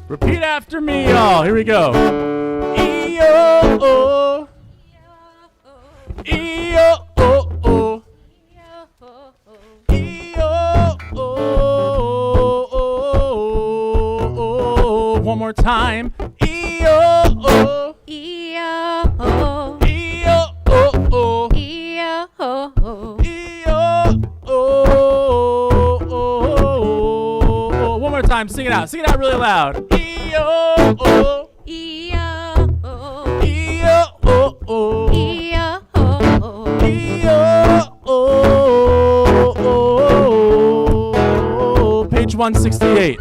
Repeat after me, y'all. Here we go. E-O-O. E-O-O-O. E-O-O-O. One more time. E-O-O. E-O-O. E-O-O-O. E-O-O. E-O-O-O. One more time. Sing it out. Sing it out really loud. E-O-O. E-O-O. E-O-O-O. E-O-O. E-O-O-O. Page 168.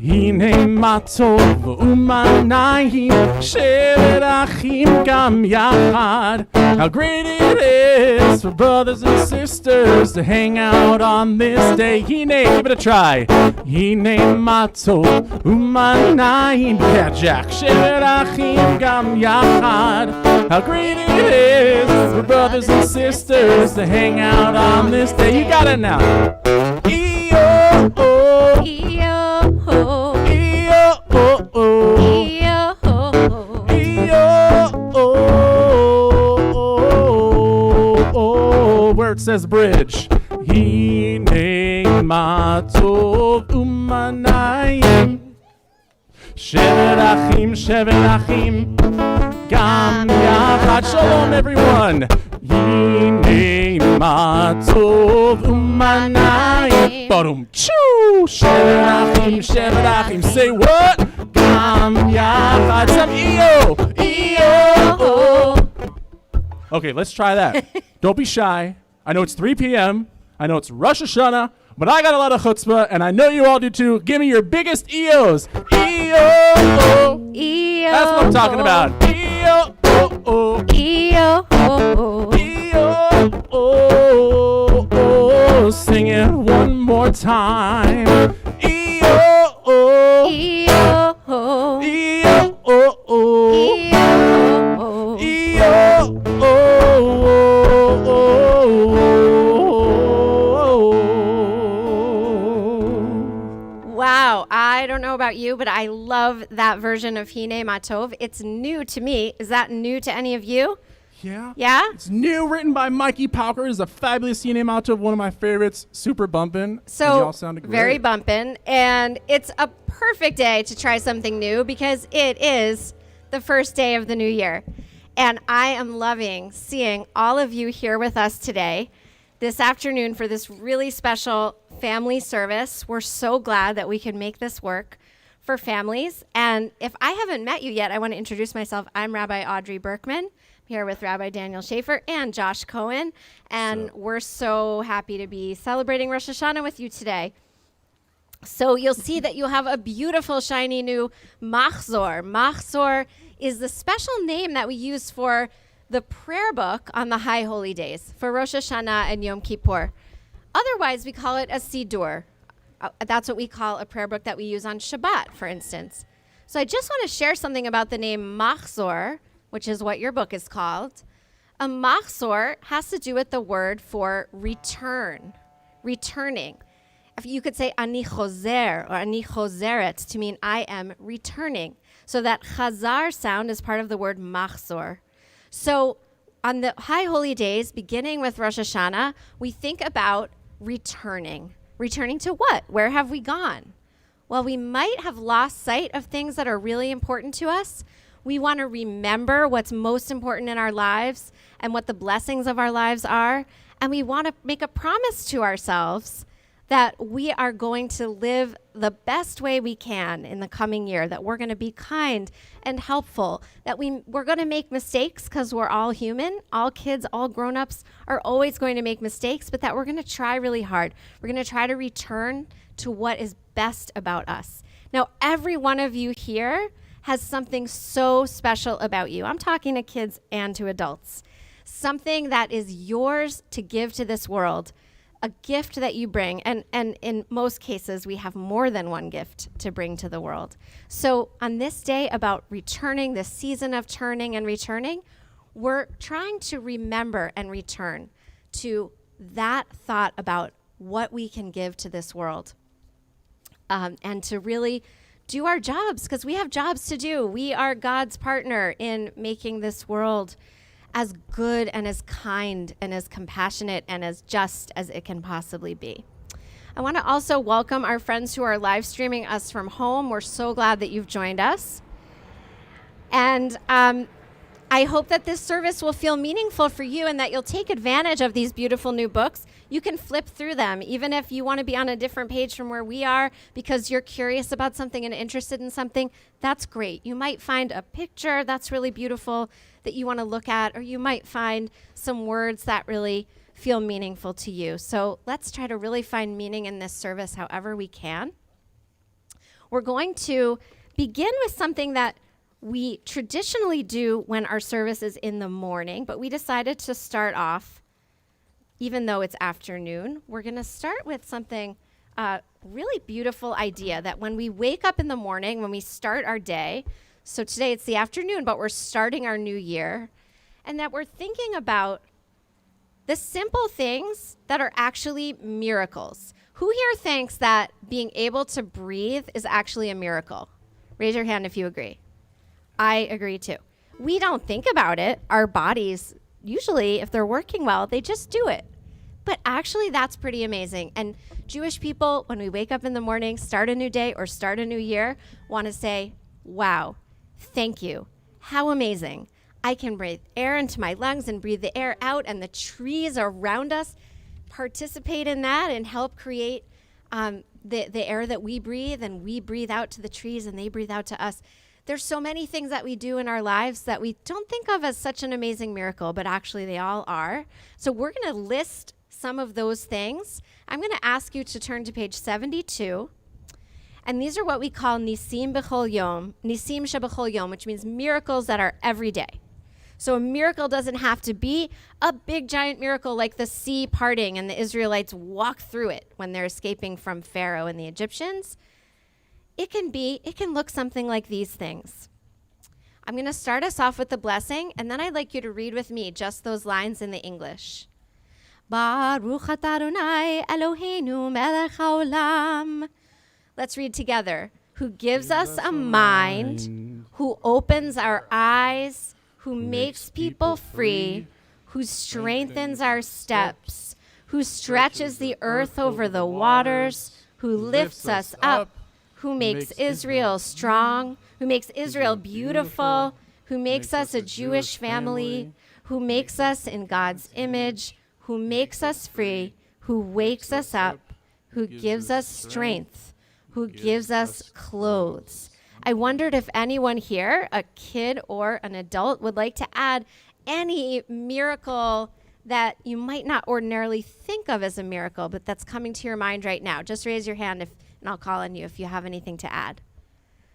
הנה מה טוב ומה נעים שבת אחים גם יחד. How great it is for brothers and sisters to hang out on this day. הנה, give it a try. הנה מה טוב ומה נעים. Yeah, Jack. שבת אחים גם יחד. How great it is for brothers and sisters to hang out on this day. You got it now. E-O-O. E-O-O. E-O-O-O. E-O-O. E-O-O-O. Where it says bridge. הנה מה טוב ומה נעים. שבת אחים, שבת אחים, גם יחד. Shalom everyone. הנה מה טוב ומה נעים. Boom. Choo. שבת אחים, שבת אחים. Say what? גם יחד. Some E-O. E-O-O. Okay, let's try that. Don't be shy. I know it's 3 p.m. I know it's Rosh Hashanah, but I got a lot of chutzpah, and I know you all do too. Give me your biggest EOs. E-O-O. E-O. That's what I'm talking about. E-O-O-O. E-O-O. E-O-O-O. Sing it one more time. E-O-O. E-O-O. E-O-O-O. E-O-O. E-O-O-O. Wow, I don't know about you, but I love that version of Hine Matov. It's new to me. Is that new to any of you? Yeah. Yeah? It's new, written by Mikey Pauker. It's a fabulous scene out of one of my favorites, super bumpin'. So, y'all sounded great. very bumpin'. And it's a perfect day to try something new because it is the first day of the new year. And I am loving seeing all of you here with us today, this afternoon, for this really special family service. We're so glad that we could make this work for families. And if I haven't met you yet, I want to introduce myself. I'm Rabbi Audrey Berkman. I'm here with Rabbi Daniel Schaefer and Josh Cohen. And we're so happy to be celebrating Rosh Hashanah with you today. So you'll see that you have a beautiful, shiny new machzor. Machzor is the special name that we use for the prayer book on the High Holy Days, for Rosh Hashanah and Yom Kippur. Otherwise, we call it a Sidur. That's what we call a prayer book that we use on Shabbat, for instance. So I just want to share something about the name Machzor, which is what your book is called. A Machzor has to do with the word for return, returning. If you could say ani chozer or ani chozeret to mean I am returning. So that chazar sound is part of the word machzor. So on the High Holy Days, beginning with Rosh Hashanah, we think about returning. Returning to what? Where have we gone? Well, we might have lost sight of things that are really important to us. We want to remember what's most important in our lives and what the blessings of our lives are. And we want to make a promise to ourselves that we are going to live the best way we can in the coming year, that we're going to be kind and helpful, that we're going to make mistakes because we're all human. All kids, all grown-ups are always going to make mistakes, but that we're going to try really hard. We're going to try to return to what is best about us. Now, every one of you here has something so special about you. I'm talking to kids and to adults. Something that is yours to give to this world. A gift that you bring, and in most cases, we have more than one gift to bring to the world. So on this day about returning, this season of turning and returning, we're trying to remember and return to that thought about what we can give to this world, and to really do our jobs, because we have jobs to do. We are God's partner in making this world as good and as kind and as compassionate and as just as it can possibly be. I want to also welcome our friends who are live streaming us from home. We're so glad that you've joined us. And I hope that this service will feel meaningful for you and that you'll take advantage of these beautiful new books. You can flip through them, even if you want to be on a different page from where we are because you're curious about something and interested in something. That's great. You might find a picture that's really beautiful that you want to look at, or you might find some words that really feel meaningful to you. So let's try to really find meaning in this service however we can. We're going to begin with something that we traditionally do when our service is in the morning, but we decided to start off, even though it's afternoon, we're going to start with something, really beautiful idea that when we wake up in the morning, when we start our day, so today it's the afternoon, but we're starting our new year, and that we're thinking about the simple things that are actually miracles. Who here thinks that being able to breathe is actually a miracle? Raise your hand if you agree. I agree too. We don't think about it. Our bodies, usually, if they're working well, they just do it. But actually, that's pretty amazing. And Jewish people, when we wake up in the morning, start a new day or start a new year, want to say, wow, thank you. How amazing. I can breathe air into my lungs and breathe the air out, and the trees around us participate in that and help create the air that we breathe, and we breathe out to the trees and they breathe out to us. There's so many things that we do in our lives that we don't think of as such an amazing miracle, but actually they all are. So we're going to list some of those things. I'm going to ask you to turn to page 72. And these are what we call nisim b'chol yom, nisim sheb'chol yom, which means miracles that are every day. So a miracle doesn't have to be a big giant miracle like the sea parting and the Israelites walk through it when they're escaping from Pharaoh and the Egyptians. It can look something like these things. I'm going to start us off with the blessing, and then I'd like you to read with me just those lines in the English. Baruch atah Adonai Eloheinu melech haolam. Let's read together. Who gives us a mind, who opens our eyes, who makes people free, who strengthens our steps, who stretches the earth over the waters, who lifts us up, who makes Israel strong, who makes Israel beautiful, who makes us a Jewish family, who makes us in God's image, who makes us free, who wakes us up, who gives us strength, who gives us clothes. I wondered if anyone here, a kid or an adult, would like to add any miracle that you might not ordinarily think of as a miracle, but that's coming to your mind right now. Just raise your hand and I'll call on you if you have anything to add.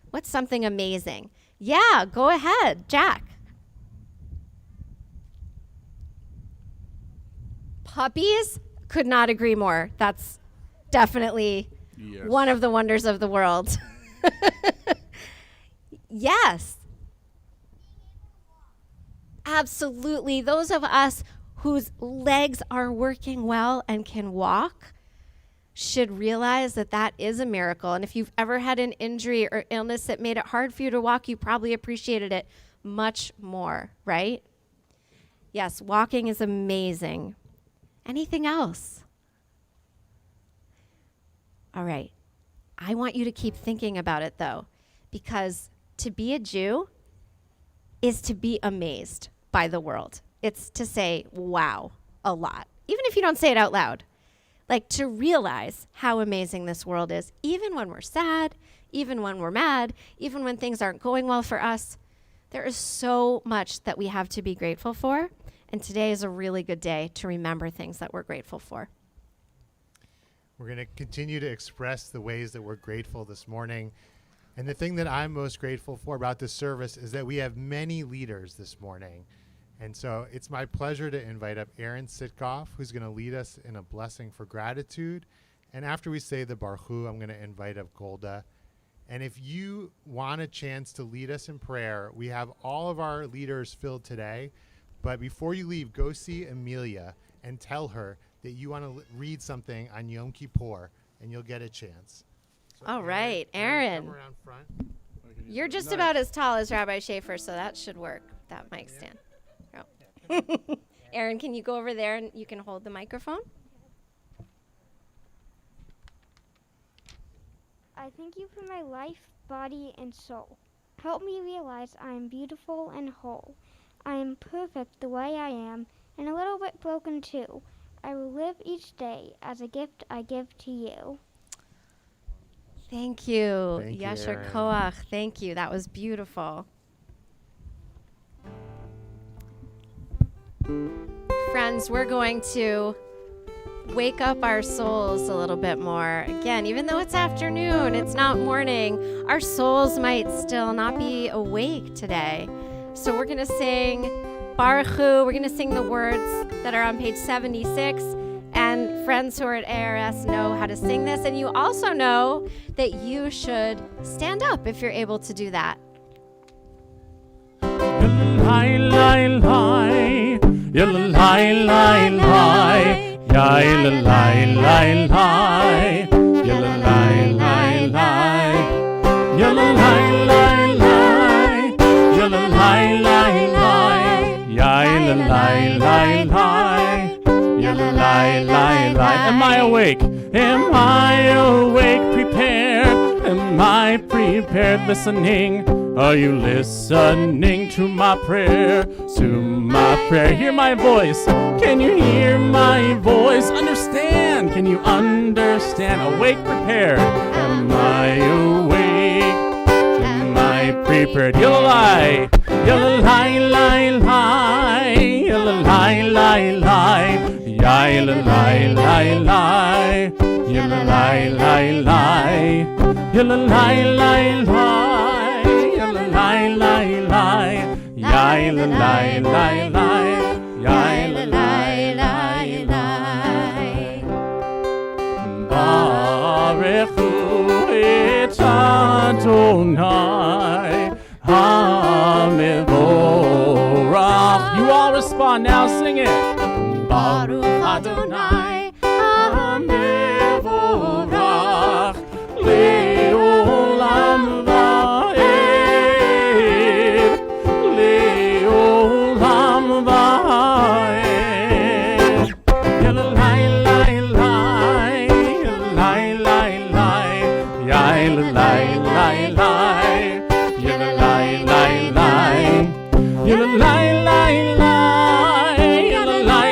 What's something amazing? Yeah, go ahead, Jack. Puppies? Could not agree more. That's definitely one of the wonders of the world. Yes. Absolutely. Those of us whose legs are working well and can walk should realize that that is a miracle. And if you've ever had an injury or illness that made it hard for you to walk, you probably appreciated it much more, right? Yes, walking is amazing. Anything else? All right. I want you to keep thinking about it, though, because to be a Jew is to be amazed by the world. It's to say, wow, a lot, even if you don't say it out loud. Like to realize how amazing this world is, even when we're sad, even when we're mad, even when things aren't going well for us. There is so much that we have to be grateful for, and today is a really good day to remember things that we're grateful for. We're going to continue to express the ways that we're grateful this morning. And the thing that I'm most grateful for about this service is that we have many leaders this morning. And so it's my pleasure to invite up Aaron Sitkoff, who's going to lead us in a blessing for gratitude. And after we say the Baruch Hu, I'm going to invite up Golda. And if you want a chance to lead us in prayer, we have all of our leaders filled today. But before you leave, go see Amelia and tell her that you want to read something on Yom Kippur, and you'll get a chance. All right, Aaron. Come around front. You're just about as tall as Rabbi Schaefer, so that should work, that mic stand. Oh. Aaron, can you go over there and you can hold the microphone? I thank you for my life, body, and soul. Help me realize I am beautiful and whole. I am perfect the way I am, and a little bit broken too. I will live each day as a gift I give to you. Thank you. Thank you, Yasher Aaron. Koach. Thank you. That was beautiful. Friends, we're going to wake up our souls a little bit more. Again, even though it's afternoon, it's not morning, our souls might still not be awake today. So we're going to sing Baruch Hu. We're going to sing the words that are on page 76. And friends who are at ARS know how to sing this. And you also know that you should stand up if you're able to do that. Am I awake? Am I awake? Prepared? Am I prepared? Listening? Are you listening to my prayer? To my prayer? Hear my voice. Can you hear my voice? Understand? Can you understand? Awake, prepared. Am I awake? Am I prepared? Yalai, yalai, lai, lai, yalai, lai, lai, yalai, lai, lai, yalai, lai, lai, yalai, lai, lai, yalai, lai, lai, yalai, lai, lai, yalai, lai, lai. Baruch Hu et Adonai HaMevorach. You all respond now, sing it. Baruch Adonai HaMevorach Le'olam va'ed Le'olam va'ed Yalai lai lai Yalai lai lai Yalai lai lai Yalai lai lai Yalai lai lai Yalai lai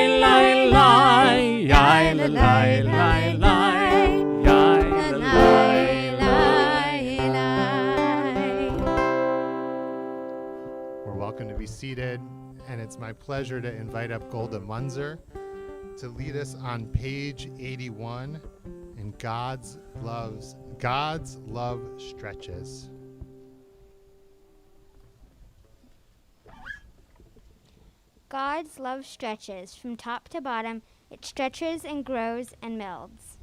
lai Yalai lai lai We're welcome to be seated, and it's my pleasure to invite up Golda Munzer to lead us on page 81 in God's love stretches. God's love stretches from top to bottom. It stretches and grows and melds.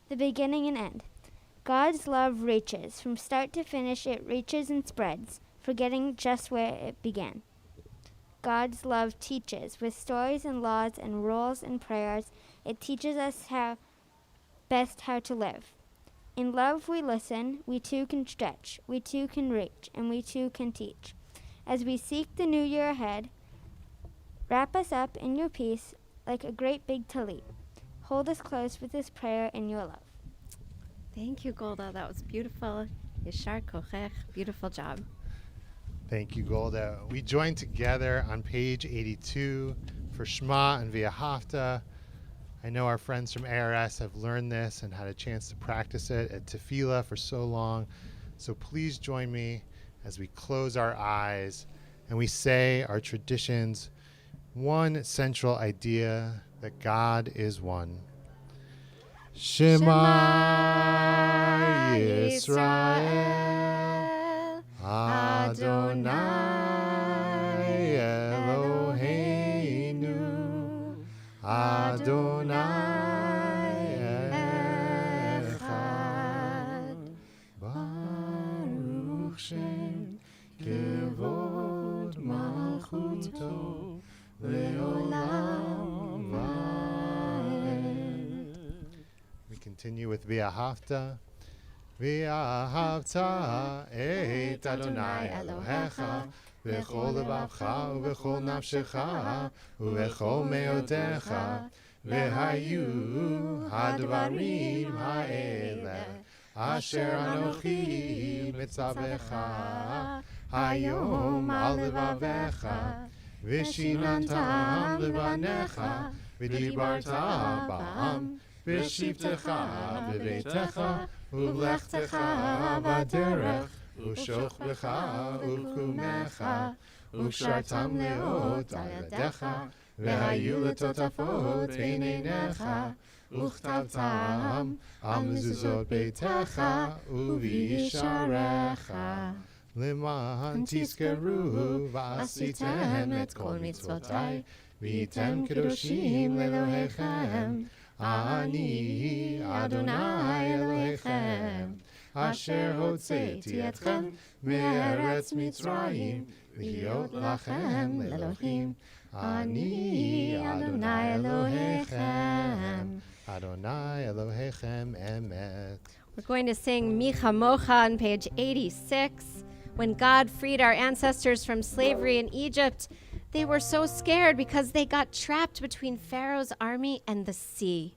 The beginning and end. God's love reaches. From start to finish, it reaches and spreads, forgetting just where it began. God's love teaches. With stories and laws and rules and prayers, it teaches us best how to live. In love we listen, we too can stretch, we too can reach, and we too can teach. As we seek the new year ahead, wrap us up in your peace like a great big talit. Hold us close with this prayer in your love. Thank you, Golda. That was beautiful. Yeshar kochech. Beautiful job. Thank you, Golda. We join together on page 82 for Shema and V'ahavta. I know our friends from ARS have learned this and had a chance to practice it at Tefillah for so long. So please join me as we close our eyes and we say our tradition's one central idea, that God is one. Shema Yisrael Adonai Eloheinu Adonai Echad Baruch Shem Kevod Malchuto Le'olam Va'ed. We continue continue with V'ahavta. V'ahavta et Adonai Elohecha v'chol levavcha u'v'chol nafshecha u'v'chol meodecha v'hayu hadvarim ha'ele asher anochi mitzavecha hayom al levavecha v'shinantam levanecha v'dibarta ba'am v'shivtecha v'veitecha Uvlechtecha baderech, ushokbecha uchumecha, ushartam leot aladecha, vehayu letotafot einenecha, uchtavtam amzuzot beitecha, uvisharecha. Leman tizkeru v'asitem et kol mitzvotai, v'item kedoshim lelohechem. Ani Adonai Elohechem, Asher hotzeti etchem me'eretz Mitzrayim, v'hiyot lachem Elohim. Ani Adonai Elohechem, Adonai Elohechem emet. We're going to sing Mi Chamocha on page 86. When God freed our ancestors from slavery in Egypt, they were so scared because they got trapped between Pharaoh's army and the sea.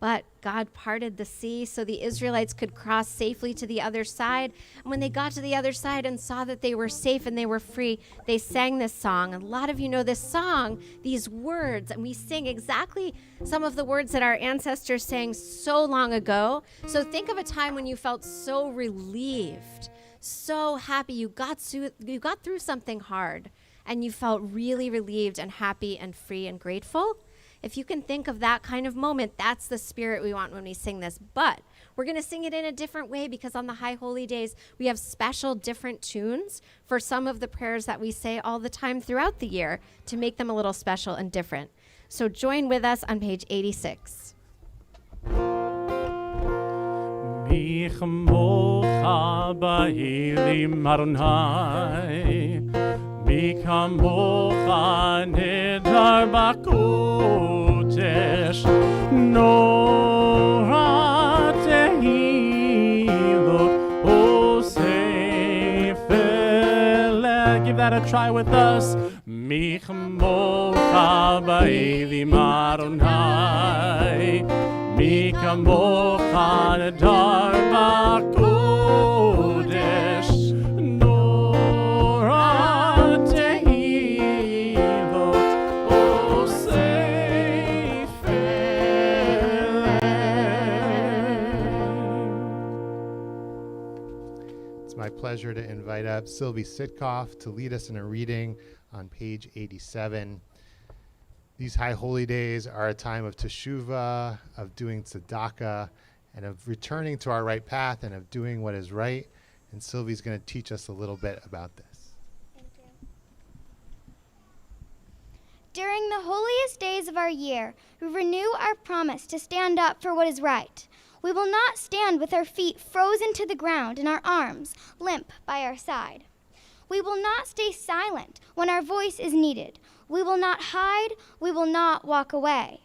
But God parted the sea so the Israelites could cross safely to the other side. And when they got to the other side and saw that they were safe and they were free, they sang this song. And a lot of you know this song, these words, and we sing exactly some of the words that our ancestors sang so long ago. So think of a time when you felt so relieved, so happy. You got through something hard and you felt really relieved and happy and free and grateful. If you can think of that kind of moment, that's the spirit we want when we sing this. But we're going to sing it in a different way because on the High Holy Days, we have special different tunes for some of the prayers that we say all the time throughout the year to make them a little special and different. So join with us on page 86. Mi chamocha ba'elim Adonai, mi kamocha nedar b'kodesh, nora tehilot osefele. Give that a try with us. Mi chamocha ba'elim Adonai, Mi kamocha nedar b'kodesh, nora tehilot osefele. It's my pleasure to invite up Sylvie Sitkoff to lead us in a reading on page 87. These High Holy Days are a time of teshuvah, of doing tzedakah, and of returning to our right path and of doing what is right. And Sylvie's going to teach us a little bit about this. Thank you. During the holiest days of our year, we renew our promise to stand up for what is right. We will not stand with our feet frozen to the ground and our arms limp by our side. We will not stay silent when our voice is needed. We will not hide. We will not walk away.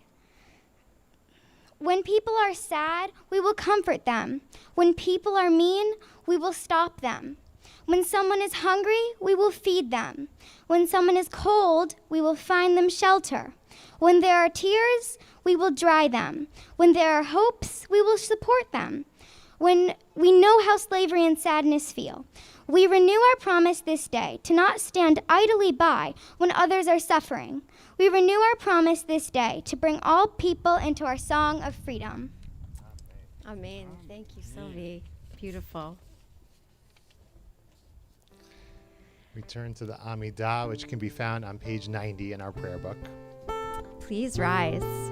When people are sad, we will comfort them. When people are mean, we will stop them. When someone is hungry, we will feed them. When someone is cold, we will find them shelter. When there are tears, we will dry them. When there are hopes, we will support them. When we know how slavery and sadness feel, we renew our promise this day to not stand idly by when others are suffering. We renew our promise this day to bring all people into our song of freedom. Amen. Thank you, Sylvie. Beautiful. We turn to the Amidah, which can be found on page 90 in our prayer book. Please rise.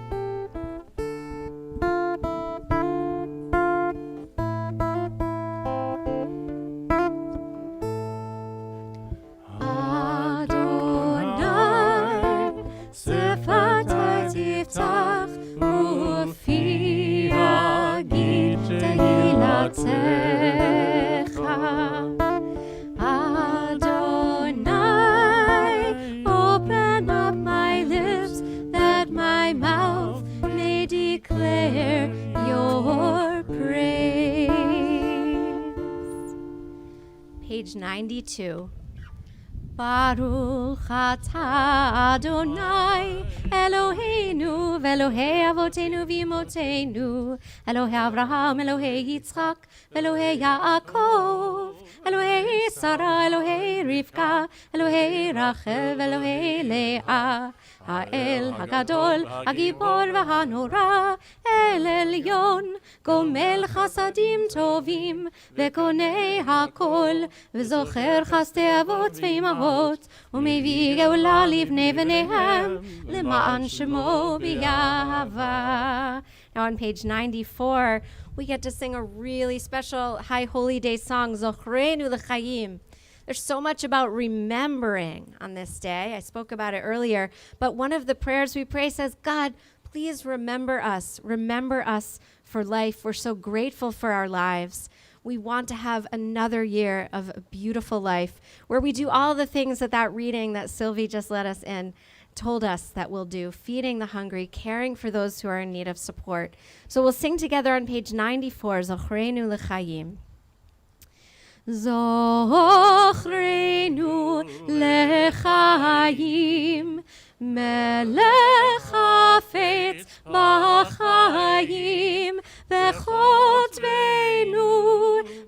Adonai, open up my lips that my mouth page 92. Baruch atah Adonai Eloheinu ve'Elohei avotenu v'imotenu Elohei Avraham, Elohei Yitzchak, ve'Elohei Yaakov Elohei Sarah, Elohei Rivka, Elohei Rachel, ve'Elohei Leah האל הגדול, הגיבור והנורא, אל עליון, גומל חסדים טובים, וקונה הכל, וזוכר חסדי אבות ואימהות, ומביא גאולה לבני בניהם, למען שמו באהבה. Now on page 94, we get to sing a really special High Holy Day song, Zochreinu l'chaim. There's so much about remembering on this day. I spoke about it earlier, but one of the prayers we pray says, God, please remember us for life. We're so grateful for our lives. We want to have another year of a beautiful life where we do all the things that reading that Sylvie just led us in told us that we'll do, feeding the hungry, caring for those who are in need of support. So we'll sing together on page 94, Zochreinu l'chaim. זוכרנו לחיים, מלך חפץ בחיים, וכותבנו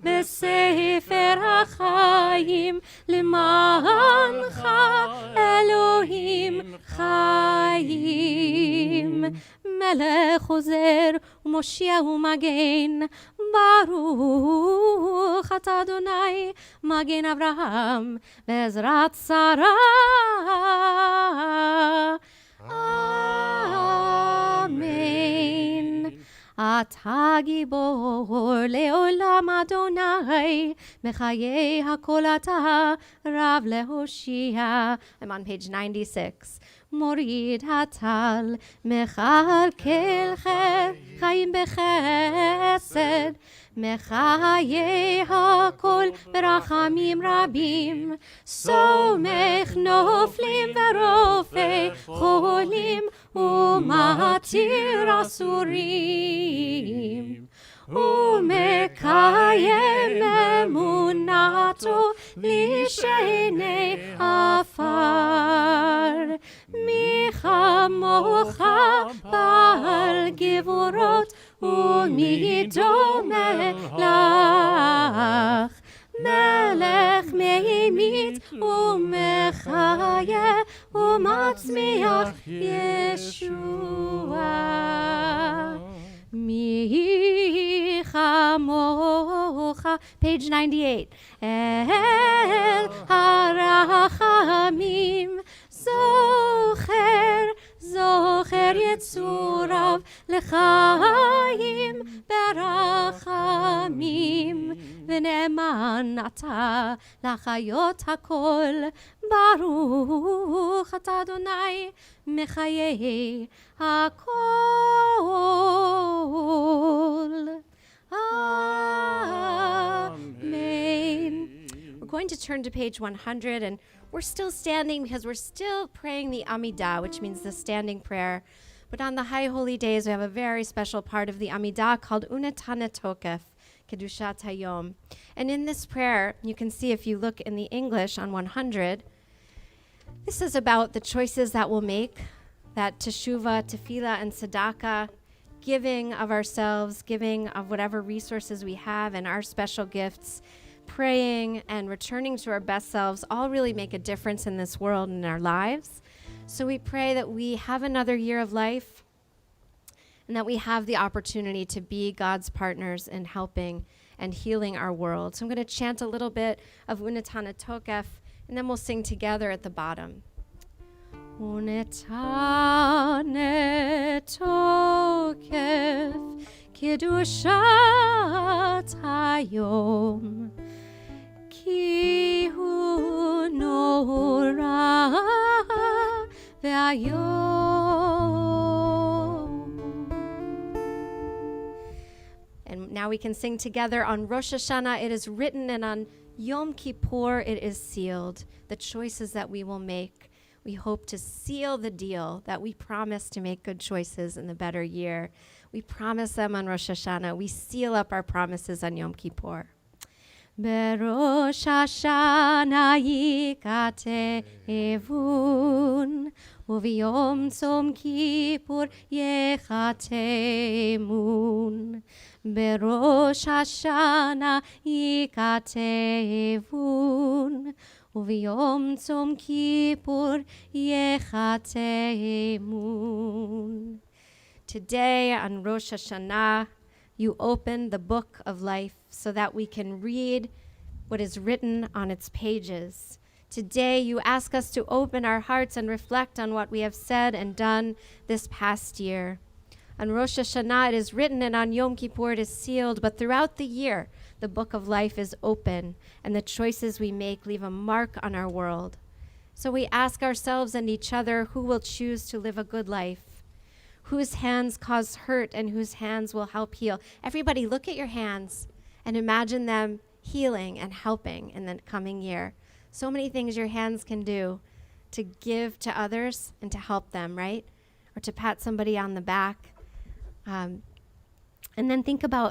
בספר החיים, למענך אלוהים חיים. מלך חוזר ומושיע ומגן, ברוך אתה אדוני מגן אברהם בעזרת שרה. אמן. אתה גיבור לעולם אדוני, מחיי הכל אתה רב להושיע. I'm on page 96. מוריד הטל, מכלכל חיים בחסד, מחיי הכל ברחמים רבים, סומך נופלים ורופא חולים, ומתיר אסורים. ומקיים אמונתו לשני עפר. מי כמוך בעל גבורות, ומי דומה לך? מלך מימית ומחיה ומצמיח ישוע. מי כמוך, page 98, אל הרחמים, זוכר יצוריו לחיים ברחמים, ונאמן אתה לחיות הכל, ברוך אתה אדוני מחיי הכל. Amen. We're going to turn to page 100, and we're still standing because we're still praying the Amidah, which means the standing prayer. But on the High Holy Days, we have a very special part of the Amidah called Unetana Tokef, Kedushat Hayom. And in this prayer, you can see if you look in the English on 100, this is about the choices that we'll make, that teshuvah, tefillah, and tzedakah, giving of ourselves, giving of whatever resources we have and our special gifts, praying and returning to our best selves all really make a difference in this world and in our lives. So we pray that we have another year of life and that we have the opportunity to be God's partners in helping and healing our world. So I'm going to chant a little bit of Unetana Tokef, and then we'll sing together at the bottom. Unetana Tokef Kedushat Hayom, כי הוא נורא והיום. And now we can sing together on Rosh Hashanah. It is written, and on Yom Kippur it is sealed. The choices that we will make, we hope to seal the deal that we promise to make good choices in the better year. We promise them on Rosh Hashanah. We seal up our promises on Yom Kippur. בראש השנה ייכתבון, וביום צום כיפור ייחתמון. בראש השנה ייכתבון, וביום צום כיפור ייחתמון. Today on Rosh Hashanah, you open the book of life so that we can read what is written on its pages. Today, you ask us to open our hearts and reflect on what we have said and done this past year. On Rosh Hashanah, it is written, and on Yom Kippur, it is sealed. But throughout the year, the book of life is open, and the choices we make leave a mark on our world. So we ask ourselves and each other, who will choose to live a good life? Whose hands cause hurt and whose hands will help heal? Everybody, look at your hands and imagine them healing and helping in the coming year. So many things your hands can do to give to others and to help them, right? Or to pat somebody on the back. And then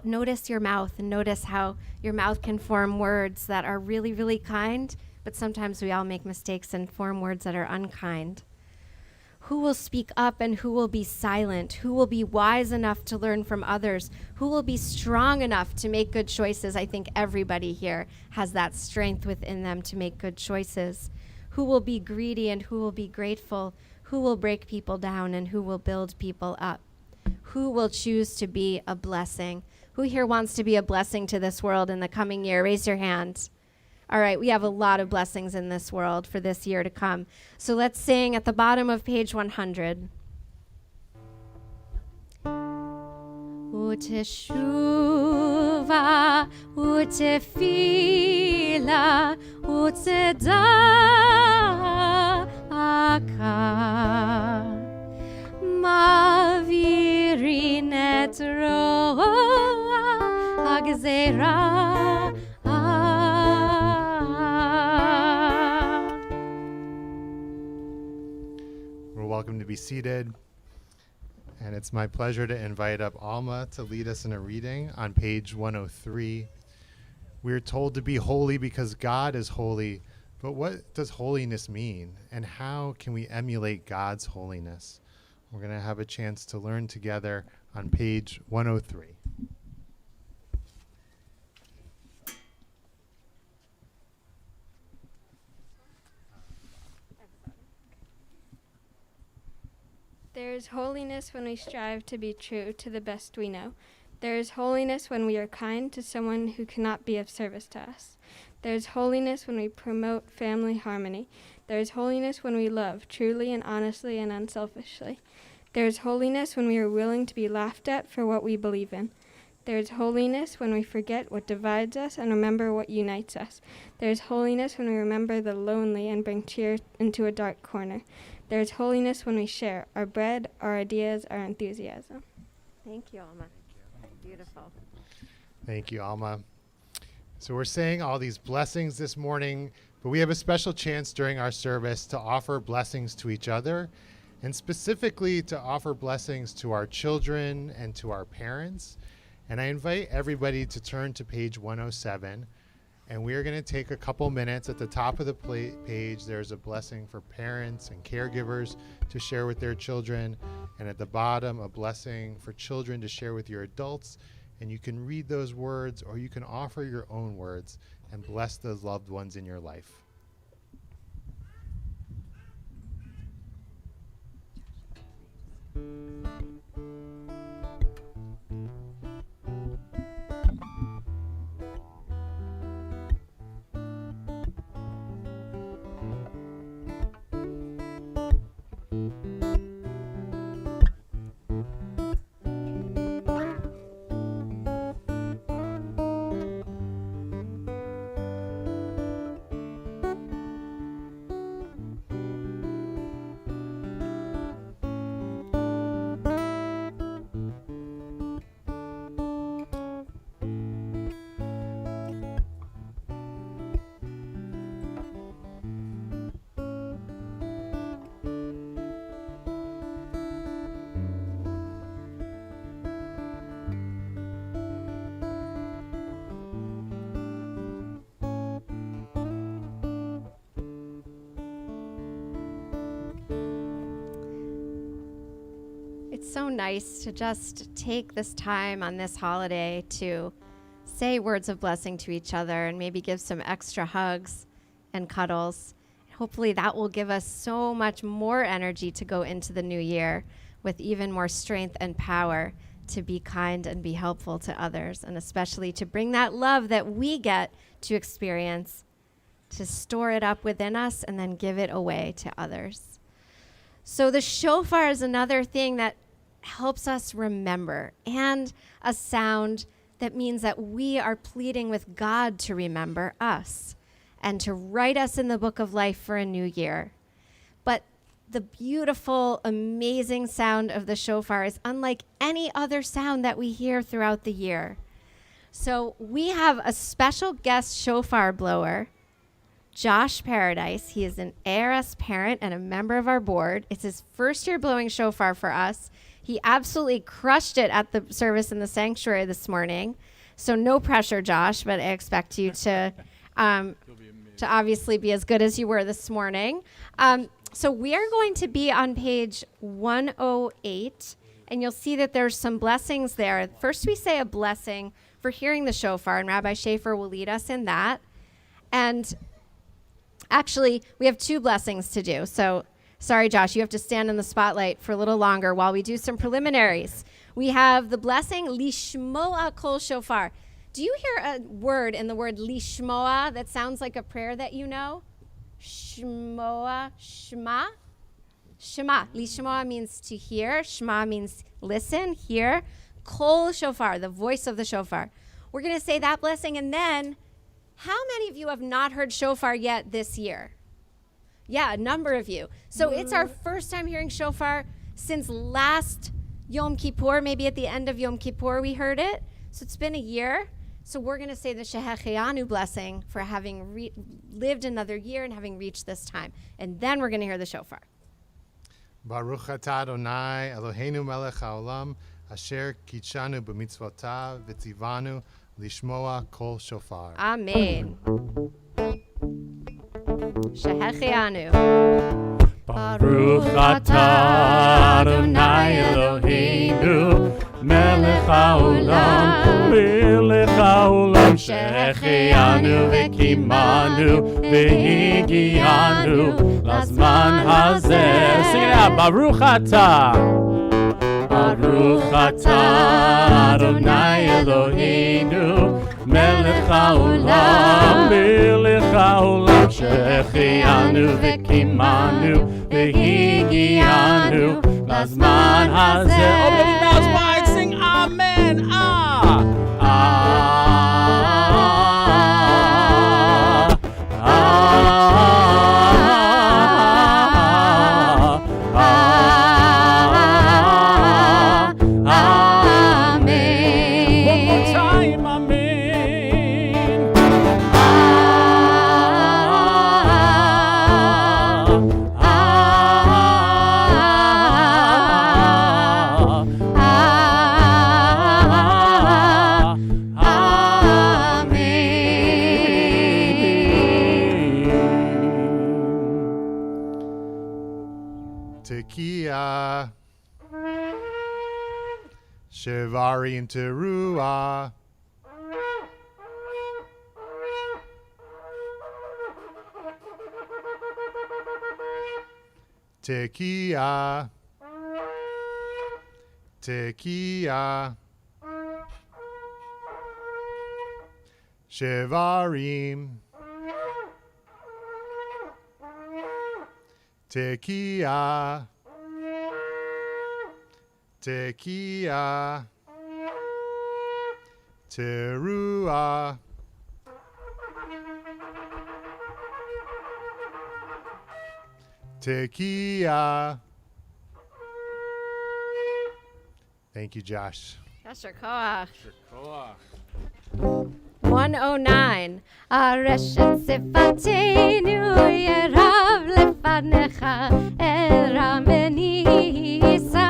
notice your mouth and notice how your mouth can form words that are really, really kind, but sometimes we all make mistakes and form words that are unkind. Who will speak up and who will be silent? Who will be wise enough to learn from others? Who will be strong enough to make good choices? I think everybody here has that strength within them to make good choices. Who will be greedy and who will be grateful? Who will break people down and who will build people up? Who will choose to be a blessing? Who here wants to be a blessing to this world in the coming year? Raise your hand. All right, we have a lot of blessings in this world for this year to come. So let's sing at the bottom of page 100. Uteshuva, utefila, utedaka, mavirin et roa hagzera. We're welcome to be seated. And it's my pleasure to invite up Alma to lead us in a reading on page 103. We are told to be holy because God is holy, but what does holiness mean? And how can we emulate God's holiness? We're going to have a chance to learn together on page 103. There is holiness when we strive to be true to the best we know. There is holiness when we are kind to someone who cannot be of service to us. There is holiness when we promote family harmony. There is holiness when we love truly and honestly and unselfishly. There is holiness when we are willing to be laughed at for what we believe in. There is holiness when we forget what divides us and remember what unites us. There is holiness when we remember the lonely and bring cheer into a dark corner. There is holiness when we share our bread, our ideas, our enthusiasm. Thank you, Alma. Beautiful. Thank you, Alma. So we're saying all these blessings this morning, but we have a special chance during our service to offer blessings to each other, and specifically to offer blessings to our children and to our parents. And I invite everybody to turn to page 107. And we are going to take a couple minutes. At the top of the page, there's a blessing for parents and caregivers to share with their children. And at the bottom, a blessing for children to share with your adults. And you can read those words, or you can offer your own words and bless those loved ones in your life. so nice to just take this time on this holiday to say words of blessing to each other and maybe give some extra hugs and cuddles. Hopefully that will give us so much more energy to go into the new year with even more strength and power to be kind and be helpful to others, and especially to bring that love that we get to experience, to store it up within us and then give it away to others. So the shofar is another thing that helps us remember, and a sound that means that we are pleading with God to remember us and to write us in the book of life for a new year. But the beautiful, amazing sound of the shofar is unlike any other sound that we hear throughout the year. So we have a special guest shofar blower, Josh Paradise. He is an ARS parent and a member of our board. It's his first year blowing shofar for us. He absolutely crushed it at the service in the sanctuary this morning. So no pressure, Josh, but I expect you to obviously be as good as you were this morning. So we are going to be on page 108, and you'll see that there's some blessings there. First, we say a blessing for hearing the shofar, and Rabbi Schaefer will lead us in that. And actually, we have two blessings to do. So sorry, Josh, you have to stand in the spotlight for a little longer while we do some preliminaries. We have the blessing, Lishmoa Kol Shofar. Do you hear a word in the word Lishmoa that sounds like a prayer that you know? Shmoa, Shema? Shema. Lishmoa means to hear. Shema means listen, hear. Kol Shofar, the voice of the shofar. We're going to say that blessing, and then how many of you have not heard shofar yet this year? Yeah, a number of you. So it's our first time hearing shofar since last Yom Kippur. Maybe at the end of Yom Kippur we heard it. So it's been a year. So we're going to say the Shehechianu blessing for having lived another year and having reached this time. And then we're going to hear the shofar. Baruch atah Adonai Eloheinu melech haolam asher kitshanu b'mitzvotav v'tzivanu lishmoa kol shofar. Amen. Shehechianu. Baruch atah Adonai Eloheinu melech haolam melech haolam shehechianu v'kimanu v'higianu lazman hazeh. Sing it out. Baruch atah Adonai Eloheinu melech haolam melech haolam shehechianu v'kimanu v'higianu lazman hazeh. Open your mouths wide, sing amen. Tekiah, Shevarim Teruah, Tekiah, Tekiah, Shevarim, Tekiah, Tekiah, Teruah, Tekiah. Thank you, Josh. Yasher koach. 109. Areshet sifatenu yerav lefanecha el ram benisa.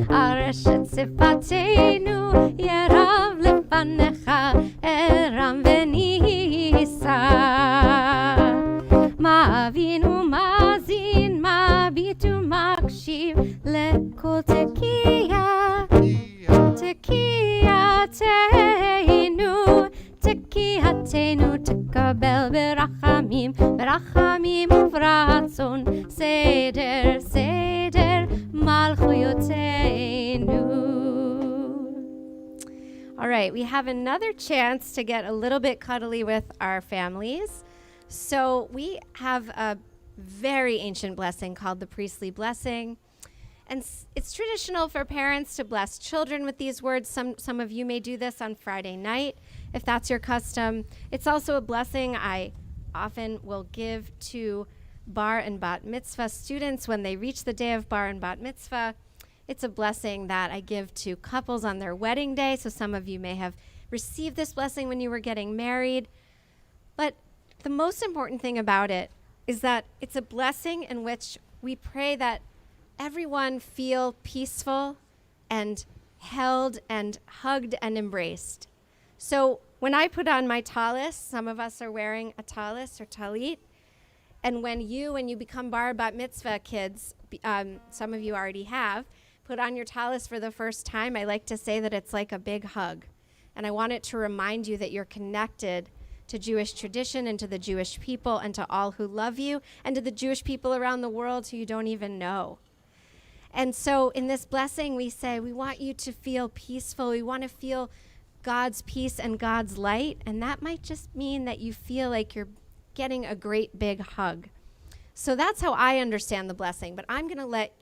Areshet sifatenu yerav lefanecha el ram benisa. Ma'avinu ma'azin ma'bitu ma'akshiv leko kol tekiatenu, תקבל ברחמים, ברחמים וברצון, סדר, סדר, מלכויותינו. All right, we have another chance to get a little bit cuddly with our families. So we have a very ancient blessing called the priestly blessing. And it's traditional for parents to bless children with these words. Some of you may do this on Friday night, if that's your custom. It's also a blessing I often will give to bar and bat mitzvah students when they reach the day of bar and bat mitzvah. It's a blessing that I give to couples on their wedding day. So some of you may have received this blessing when you were getting married. But the most important thing about it is that it's a blessing in which we pray that everyone feel peaceful and held and hugged and embraced. So when I put on my talis, some of us are wearing a talis or talit, and when you become bar bat mitzvah kids, some of you already have, put on your talis for the first time, I like to say that it's like a big hug. And I want it to remind you that you're connected to Jewish tradition and to the Jewish people and to all who love you and to the Jewish people around the world who you don't even know. And so in this blessing, we say, we want you to feel peaceful. We want to feel God's peace and God's light. And that might just mean that you feel like you're getting a great big hug. So that's how I understand the blessing. But I'm going to let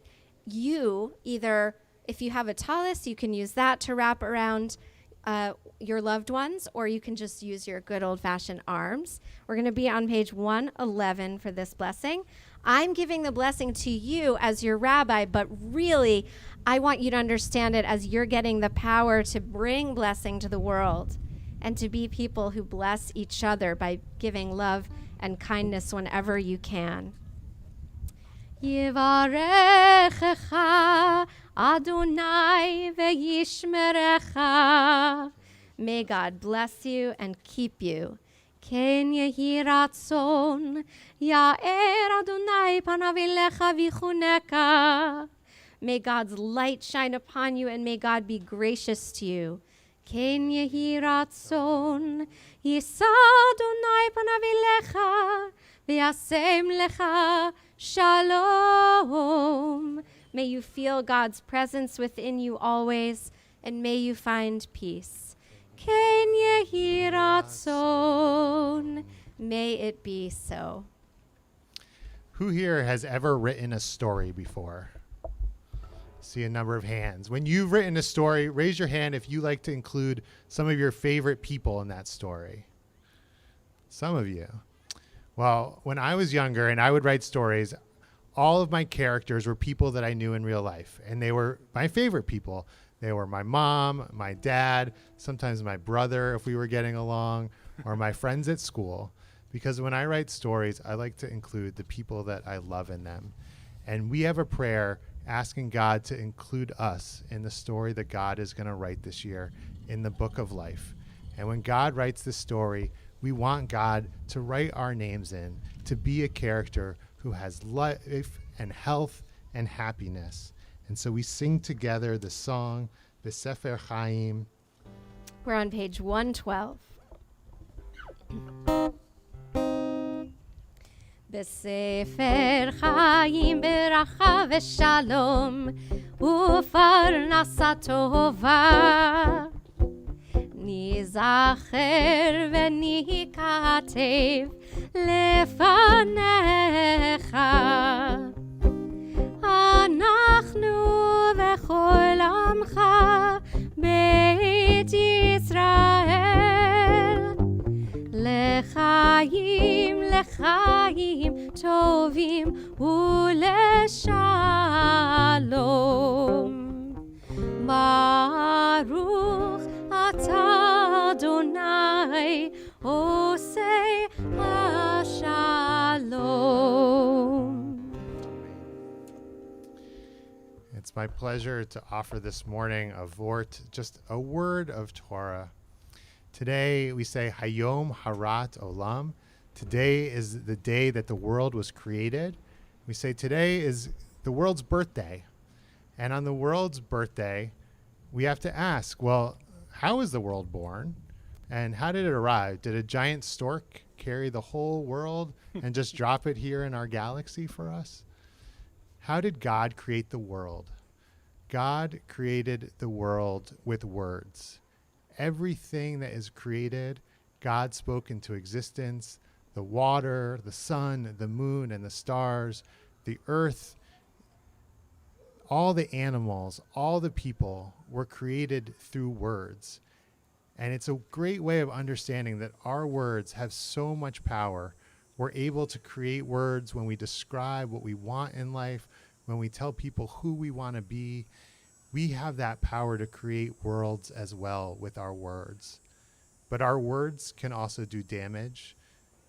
you either, if you have a talis, you can use that to wrap around your loved ones, or you can just use your good old-fashioned arms. We're going to be on page 111 for this blessing. I'm giving the blessing to you as your rabbi, but really, I want you to understand it as you're getting the power to bring blessing to the world and to be people who bless each other by giving love and kindness whenever you can. Yivarechecha Adonai ve'yishmerecha. May God bless you and keep you. Ken yehi ratzon, ya'er Adonai panav elecha v'chuneka. May God's light shine upon you, and may God be gracious to you. Ken yehi ratzon, yisa Adonai panav elecha v'yasem lecha shalom. May you feel God's presence within you always, and may you find peace. Ken yehi ratzon. May it be so. Who here has ever written a story before? See a number of hands. When you've written a story, raise your hand if you like to include some of your favorite people in that story. Some of you. Well, when I was younger and I would write stories, all of my characters were people that I knew in real life, and they were my favorite people. They were my mom, my dad, sometimes my brother if we were getting along, or my friends at school. Because when I write stories, I like to include the people that I love in them. And we have a prayer asking God to include us in the story that God is going to write this year in the book of life. And when God writes this story, we want God to write our names in, to be a character who has life and health and happiness. And so we sing together the song, B'Sefer Chaim. We're on page 112. B'Sefer Chaim beracha v'shalom u'farnasa tova nizacher v'nikatev lefanecha אנחנו וכל עמך בית ישראל לחיים לחיים טובים ולשלום ברוך אתה אדוני עושה השלום. It's my pleasure to offer this morning a vort, just a word of Torah. Today we say Hayom Harat Olam. Today is the day that the world was created. We say today is the world's birthday. And on the world's birthday, we have to ask, well, how was the world born? And how did it arrive? Did a giant stork carry the whole world and just drop it here in our galaxy for us? How did God create the world? God created the world with words. Everything that is created, God spoke into existence. The water, the sun, the moon, and the stars, the earth, all the animals, all the people were created through words. And it's a great way of understanding that our words have so much power. We're able to create words when we describe what we want in life, when we tell people who we want to be. We have that power to create worlds as well with our words. But our words can also do damage.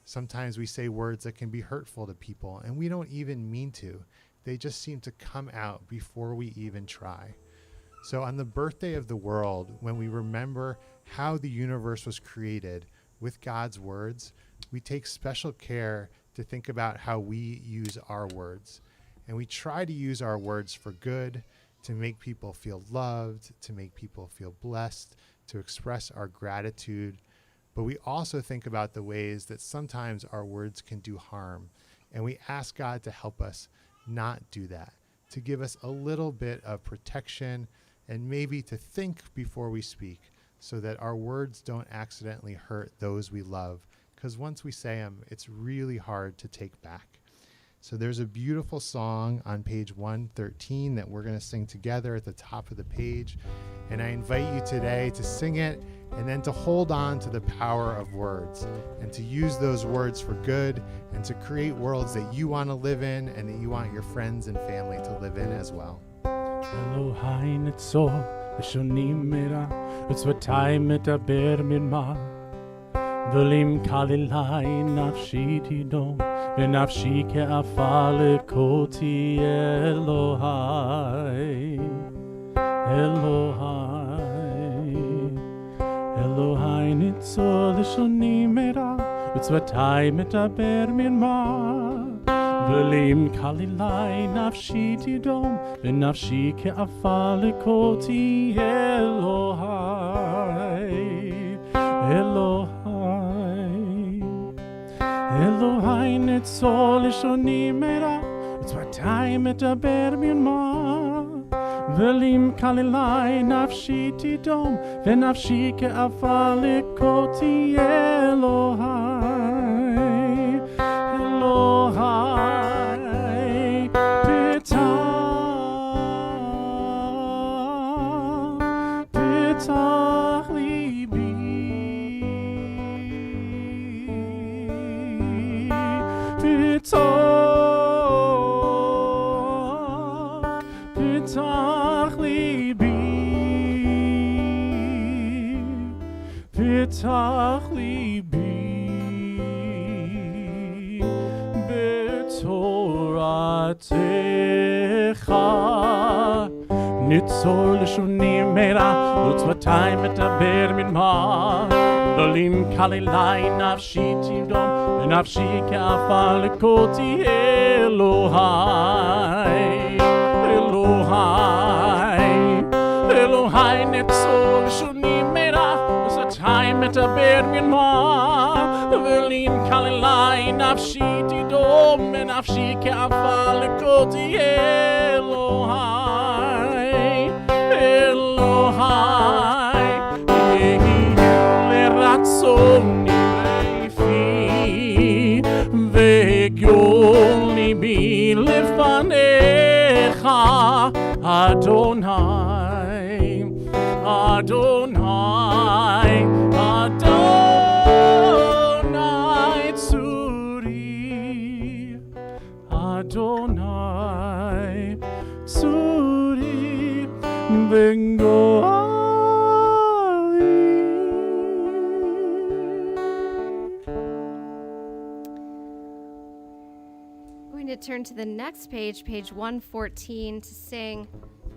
Sometimes we say words that can be hurtful to people, and we don't even mean to. They just seem to come out before we even try. So on the birthday of the world, when we remember how the universe was created with God's words, we take special care to think about how we use our words. And we try to use our words for good, to make people feel loved, to make people feel blessed, to express our gratitude. But we also think about the ways that sometimes our words can do harm. And we ask God to help us not do that, to give us a little bit of protection and maybe to think before we speak so that our words don't accidentally hurt those we love. Because once we say them, it's really hard to take back. So there's a beautiful song on page 113 that we're going to sing together at the top of the page. And I invite you today to sing it and then to hold on to the power of words and to use those words for good and to create worlds that you want to live in and that you want your friends and family to live in as well. Elohai nitzor lishonim mera utzvatai metaber minma v'lim kalilai nafshi tidom v'nafshi ke'afal koti Elohai Elohai nitzor lishonim mera utzvatai metaber minma V'lim kalilai nafshi tidom v'nafshi ke'afal koti Elohai Elohai netzor lishoni mera utzvatai metaber minma V'lim kalilai nafshi tidom v'nafshi ke'afal koti Elohai Elohai Petach libi Petach libi Petach libi Toratecha Nitzor lishonim mera utzvatai metaber minma V'lim kalilai nafshi tidom v'nafshi ke'afal koti Elohai Elohai nitzor lishonim mera utzvatai metaber minma V'lim kalilai nafshi tidom v'nafshi ke'afal koti Elohai leratzoni leifi ve'gyol libi lefanecha Adonai tzuri Adonai tzuri Going to turn to the next page, page 114, to sing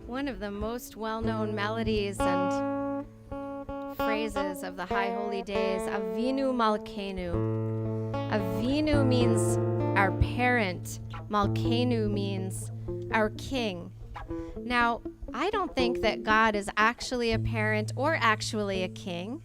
one of the most well-known melodies and phrases of the High Holy Days, Avinu Malkeinu. Avinu means our parent. Malkeinu means our king. Now, I don't think that God is actually a parent or actually a king.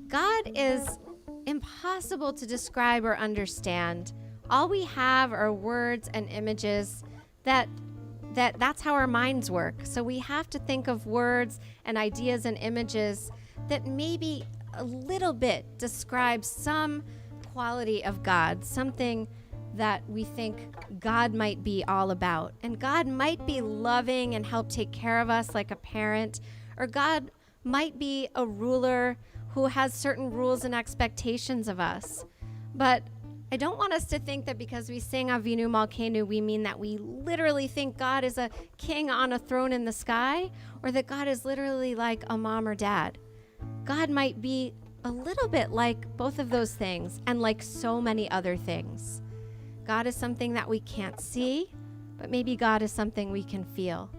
God is impossible to describe or understand. All we have are words and images that's how our minds work. So we have to think of words and ideas and images that maybe a little bit describe some quality of God, something that we think God might be all about. And God might be loving and help take care of us like a parent, or God might be a ruler who has certain rules and expectations of us. But I don't want us to think that because we sing Avinu Malkeinu, we mean that we literally think God is a king on a throne in the sky, or that God is literally like a mom or dad. God might be a little bit like both of those things, and like so many other things. God is something that we can't see, but maybe God is something we can feel.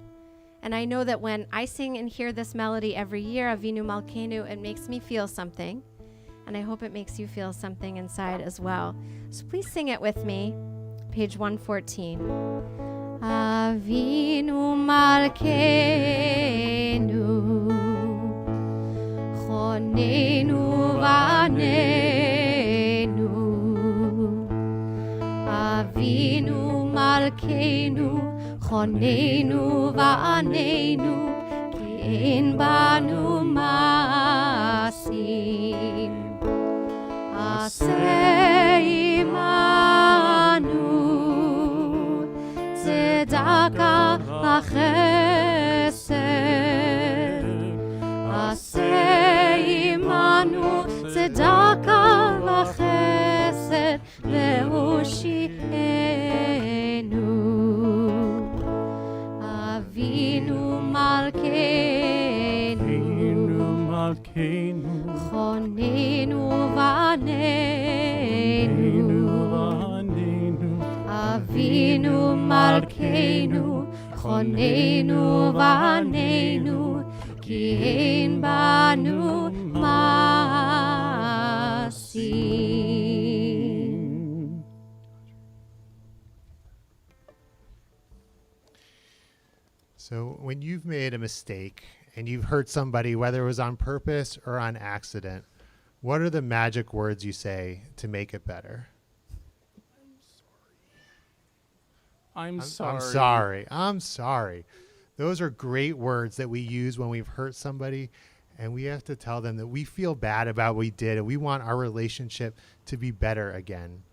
And I know that when I sing and hear this melody every year, Avinu Malkeinu, it makes me feel something. And I hope it makes you feel something inside as well. So please sing it with me. Page 114. Avinu Malkeinu, Chonenu Vanenu. Avinu Malkeinu, Chonenu Vanenu, Ki ein banu masim. Aseh imanu tzedaka v'chesed. Aseh imanu tzedaka v'chesed ve'hoshi'enu. Avinu Malkeinu, Chonenu vanenu. Avinu Malkeinu, Chonenu vanenu, Ki ein banu masim. So when you've made a mistake and you've hurt somebody, whether it was on purpose or on accident, what are the magic words you say to make it better? I'm sorry. I'm sorry. I'm sorry. Those are great words that we use when we've hurt somebody, and we have to tell them that we feel bad about what we did and we want our relationship to be better again.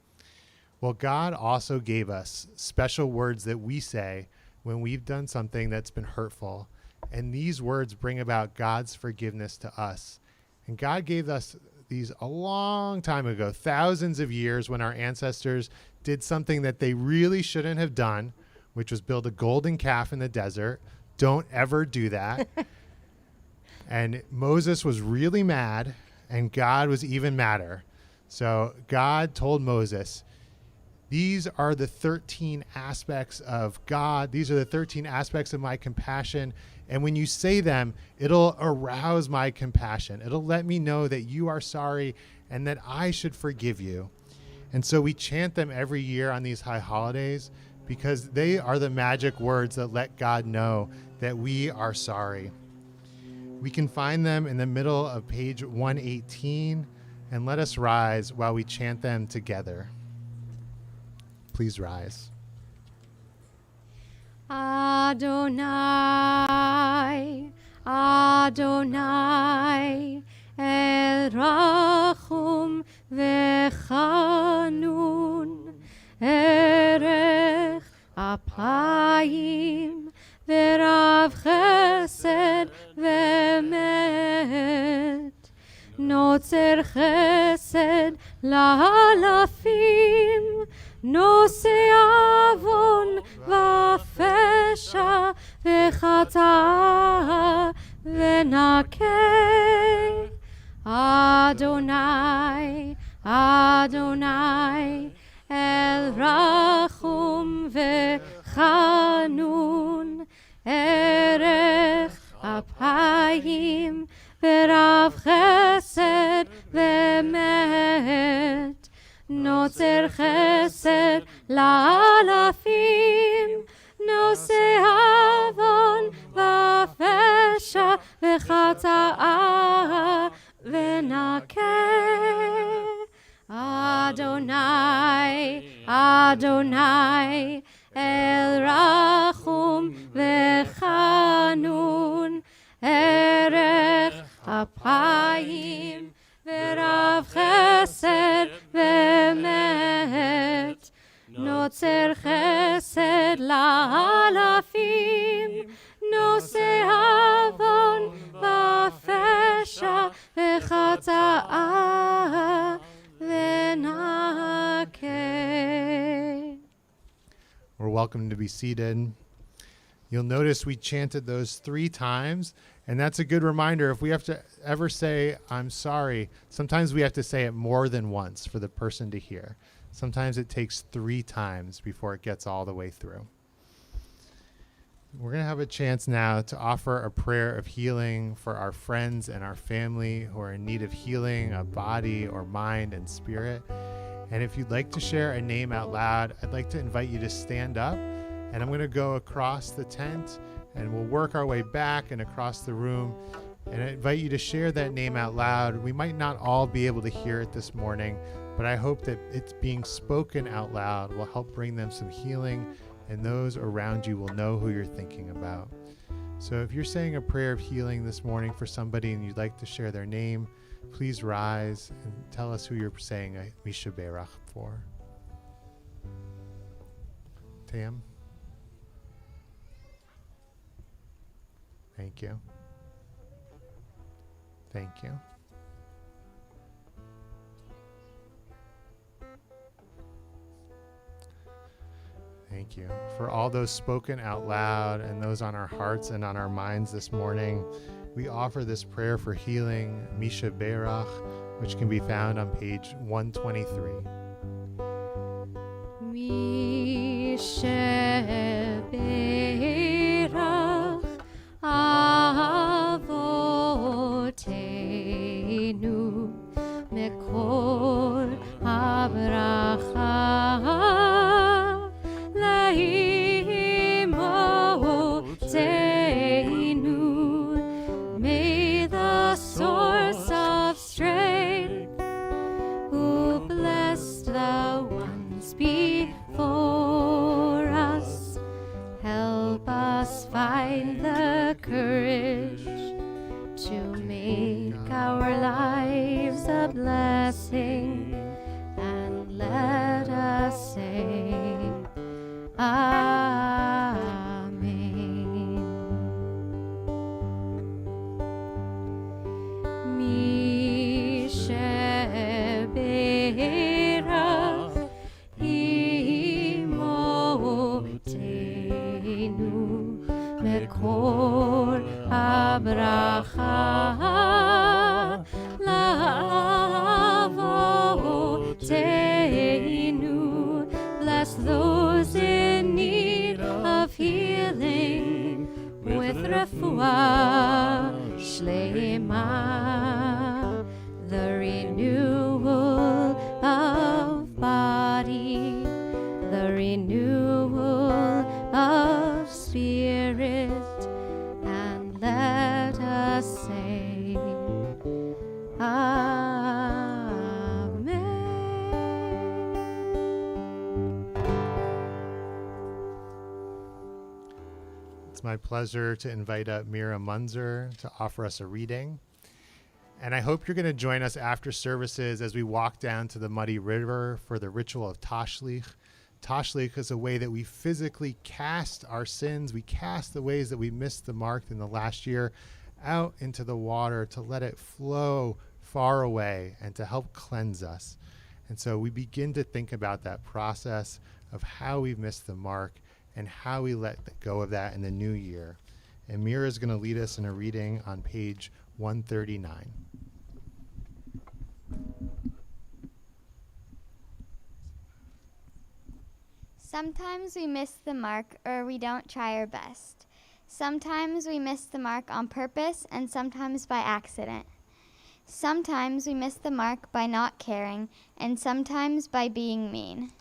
Well, God also gave us special words that we say when we've done something that's been hurtful. And these words bring about God's forgiveness to us. And God gave us these a long time ago, thousands of years, when our ancestors did something that they really shouldn't have done, which was build a golden calf in the desert. Don't ever do that. And Moses was really mad, and God was even madder. So God told Moses, these are the 13 aspects of God. These are the 13 aspects of my compassion. And when you say them, it'll arouse my compassion. It'll let me know that you are sorry and that I should forgive you. And so we chant them every year on these high holidays because they are the magic words that let God know that we are sorry. We can find them in the middle of page 118, and let us rise while we chant them together. Please rise. Adonai, Adonai, El Rachum Vechanun, Erech Apayim, Verav Chesed Ve'emet, Notzer Chesed La'alafim, Nose Avon Va'fesha Ve'chata Ve'nakeh. Adonai, Adonai, El Rachum Vechanun, Erech Apayim, Verav Chesed Ve'emet, Notzer Chesed La'alafim, Nose וחטאה ונקה. אדוני, אדוני, אל רחום וחנון, ערך אפיים ורב חסד ואמת, נוצר חסד לאלפים, נושא עוון ופשע וחטאה ונקה. We're welcome to be seated. You'll notice we chanted those 3 times, and that's a good reminder. If we have to ever say, I'm sorry, sometimes we have to say it more than once for the person to hear. Sometimes it takes 3 times before it gets all the way through. We're going to have a chance now to offer a prayer of healing for our friends and our family who are in need of healing of body or mind and spirit. And if you'd like to share a name out loud, I'd like to invite you to stand up, and I'm going to go across the tent, and we'll work our way back and across the room. And I invite you to share that name out loud. We might not all be able to hear it this morning, but I hope that it's being spoken out loud will help bring them some healing, and those around you will know who you're thinking about. So if you're saying a prayer of healing this morning for somebody and you'd like to share their name, please rise and tell us who you're saying a Misha Berach for. Tam? Thank you. Thank you. Thank you. For all those spoken out loud and those on our hearts and on our minds this morning, we offer this prayer for healing, Misha Berach, which can be found on page 123. Misha Berach Avotenu Mekor Habracha Leimotenu. May the source of strength who blessed the ones before us help us find the courage to make our lives a blessing, and let us say Amen. Misha Berach Imotenu Mekor Habracha Lavotenu. Bless those in need of healing with refuah shlema, the renewal of body, the renewal of spirit, and let us say Amen. It's my pleasure to invite up Mira Munzer to offer us a reading. And I hope you're going to join us after services as we walk down to the Muddy River for the ritual of Tashlich. Tashlich is a way that we physically cast our sins. We cast the ways that we missed the mark in the last year out into the water to let it flow far away and to help cleanse us. And so we begin to think about that process of how we've missed the mark and how we let go of that in the new year. And Mira is going to lead us in a reading on page 139. Sometimes we miss the mark, or we don't try our best. Sometimes we miss the mark on purpose, and sometimes by accident. Sometimes we miss the mark by not caring, and sometimes by being mean.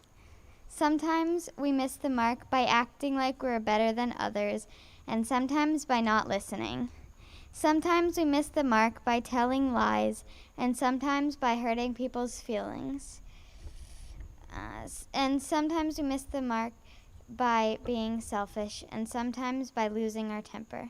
Sometimes we miss the mark by acting like we're better than others, and sometimes by not listening. Sometimes we miss the mark by telling lies, and sometimes by hurting people's feelings. And sometimes we miss the mark by being selfish, and sometimes by losing our temper.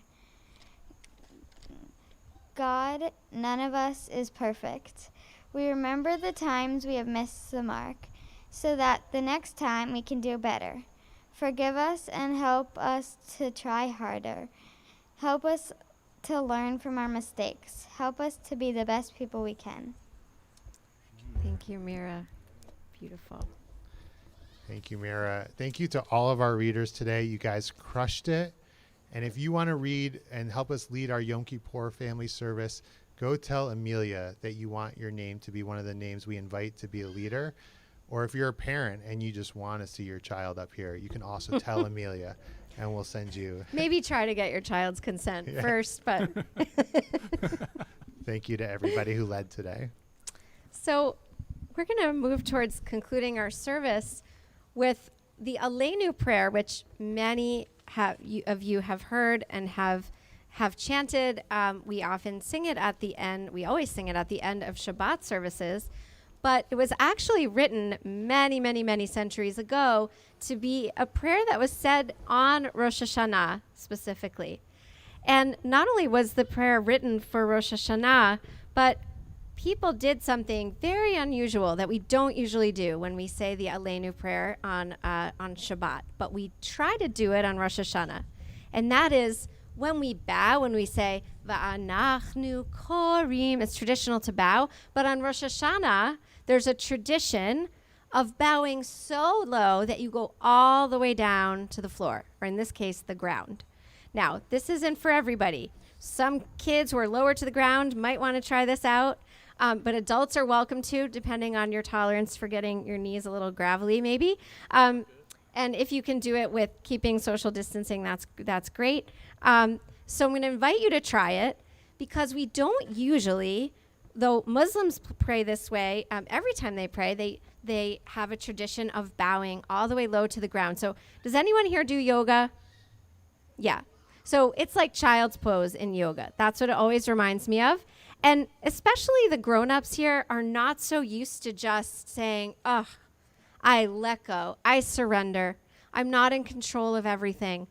God, none of us is perfect. We remember the times we have missed the mark, so that the next time we can do better. Forgive us and help us to try harder. Help us to learn from our mistakes. Help us to be the best people we can. Thank you, Mira. Beautiful. Thank you, Mira. Thank you to all of our readers today. You guys crushed it. And if you want to read and help us lead our Yom Kippur family service, go tell Amelia that you want your name to be one of the names we invite to be a leader. Or if you're a parent and you just want to see your child up here, you can also tell Amelia, and we'll send you. Maybe try to get your child's consent first, but. Thank you to everybody who led today. So we're going to move towards concluding our service with the Aleinu prayer, which many of you have heard and have chanted. We often sing it at the end. We always sing it at the end of Shabbat services. But it was actually written many, many, many centuries ago to be a prayer that was said on Rosh Hashanah specifically. And not only was the prayer written for Rosh Hashanah, but people did something very unusual that we don't usually do when we say the Aleinu prayer on Shabbat, but we try to do it on Rosh Hashanah. And that is when we bow, when we say, Va'anachnu korim, it's traditional to bow, but on Rosh Hashanah, there's a tradition of bowing so low that you go all the way down to the floor, or in this case, the ground. Now, this isn't for everybody. Some kids who are lower to the ground might want to try this out. But adults are welcome to, depending on your tolerance for getting your knees a little gravelly, maybe. And if you can do it with keeping social distancing, that's great. So I'm going to invite you to try it, because we don't usually, though Muslims pray this way, every time they pray, they have a tradition of bowing all the way low to the ground. So does anyone here do yoga? Yeah. So it's like child's pose in yoga. That's what it always reminds me of. And especially the grown-ups here are not so used to just saying, oh, I let go, I surrender, I'm not in control of everything.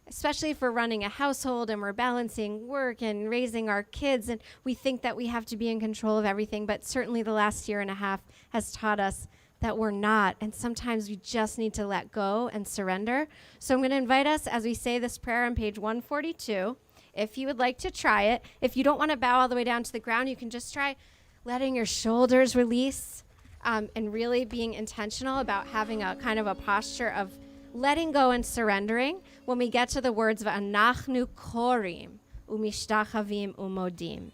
Especially if we're running a household and we're balancing work and raising our kids, and we think that we have to be in control of everything, but certainly the last year and a half has taught us that we're not, and sometimes we just need to let go and surrender. So I'm going to invite us, as we say this prayer on page 142, if you would like to try it. If you don't want to bow all the way down to the ground, you can just try letting your shoulders release and really being intentional about having a kind of a posture of letting go and surrendering when we get to the words V'anachnu korim umishtachavim umodim.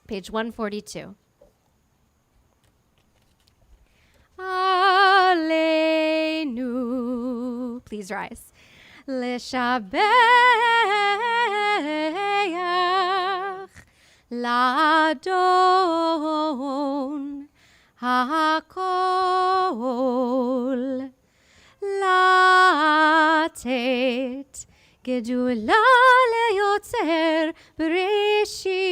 Page 142. Aleinu. Please rise. Leshabeach Ladon HaKol Latet Gedula Leyotzer Bereshit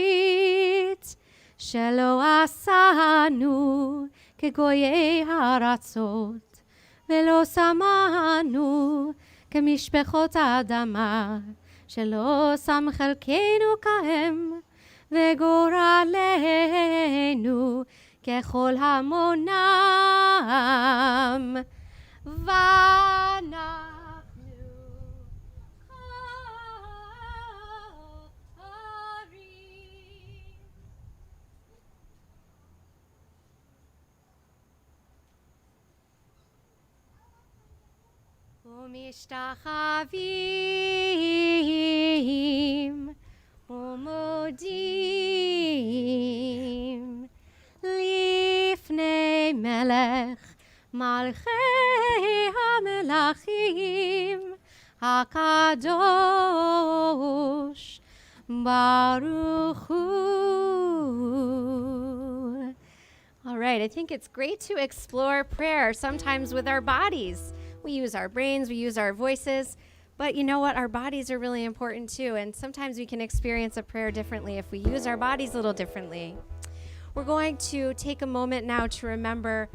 Shelo Asanu Kegoyei Haratzot Velo Samanu כמשפחות האדמה, שלא שם חלקנו כהם, וגורלנו ככל המונם, ואנחנו ומשתחווים ומודים לפני מלך מלכי המלכים הקדוש ברוך הוא. All right, I think it's great to explore prayer sometimes with our bodies. We use our brains, we use our voices, But you know what? Our bodies are really important too. And sometimes we can experience a prayer differently if we use our bodies a little differently. We're going to take a moment now to remember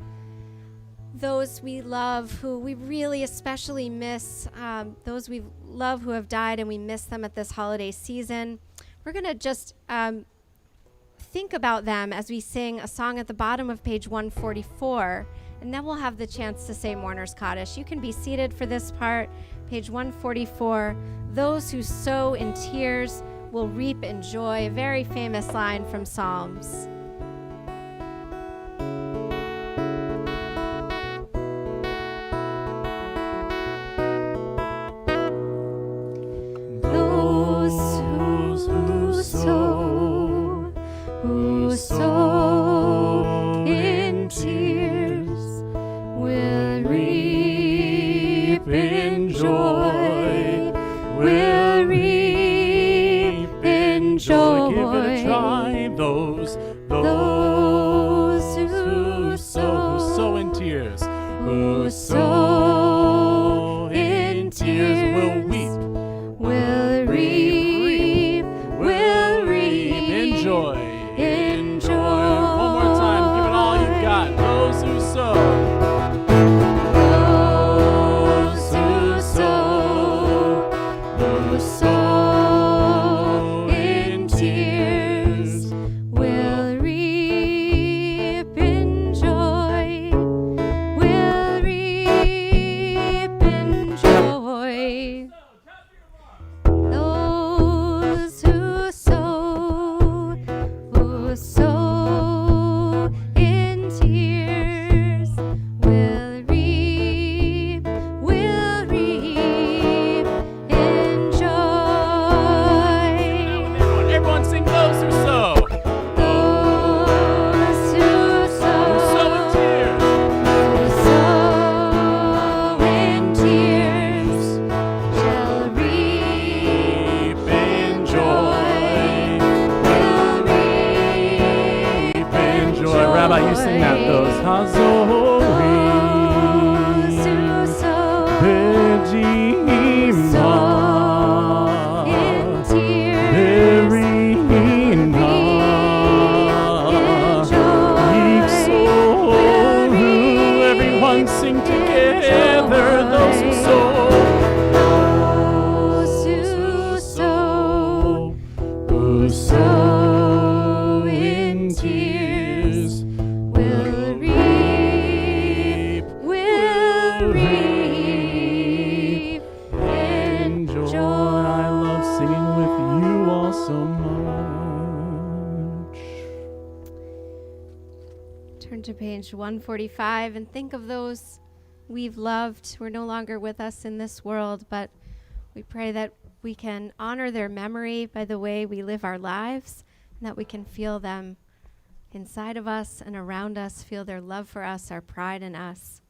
those we love who we really especially miss, those we love who have died and we miss them at this holiday season. We're going to just think about them as we sing a song at the bottom of page 144, and then we'll have the chance to say Mourner's Kaddish. You can be seated for this part. Page 144, those who sow in tears will reap in joy. A very famous line from Psalms. Sow in tears will reap in joy, will reap in joy. Give it a try. Those who sow in tears, who sow in tears will weep, will reap in joy. Turn to page 145 and think of those we've loved who are no longer with us in this world, but we pray that we can honor their memory by the way we live our lives, and that we can feel them inside of us and around us, feel their love for us, our pride in us.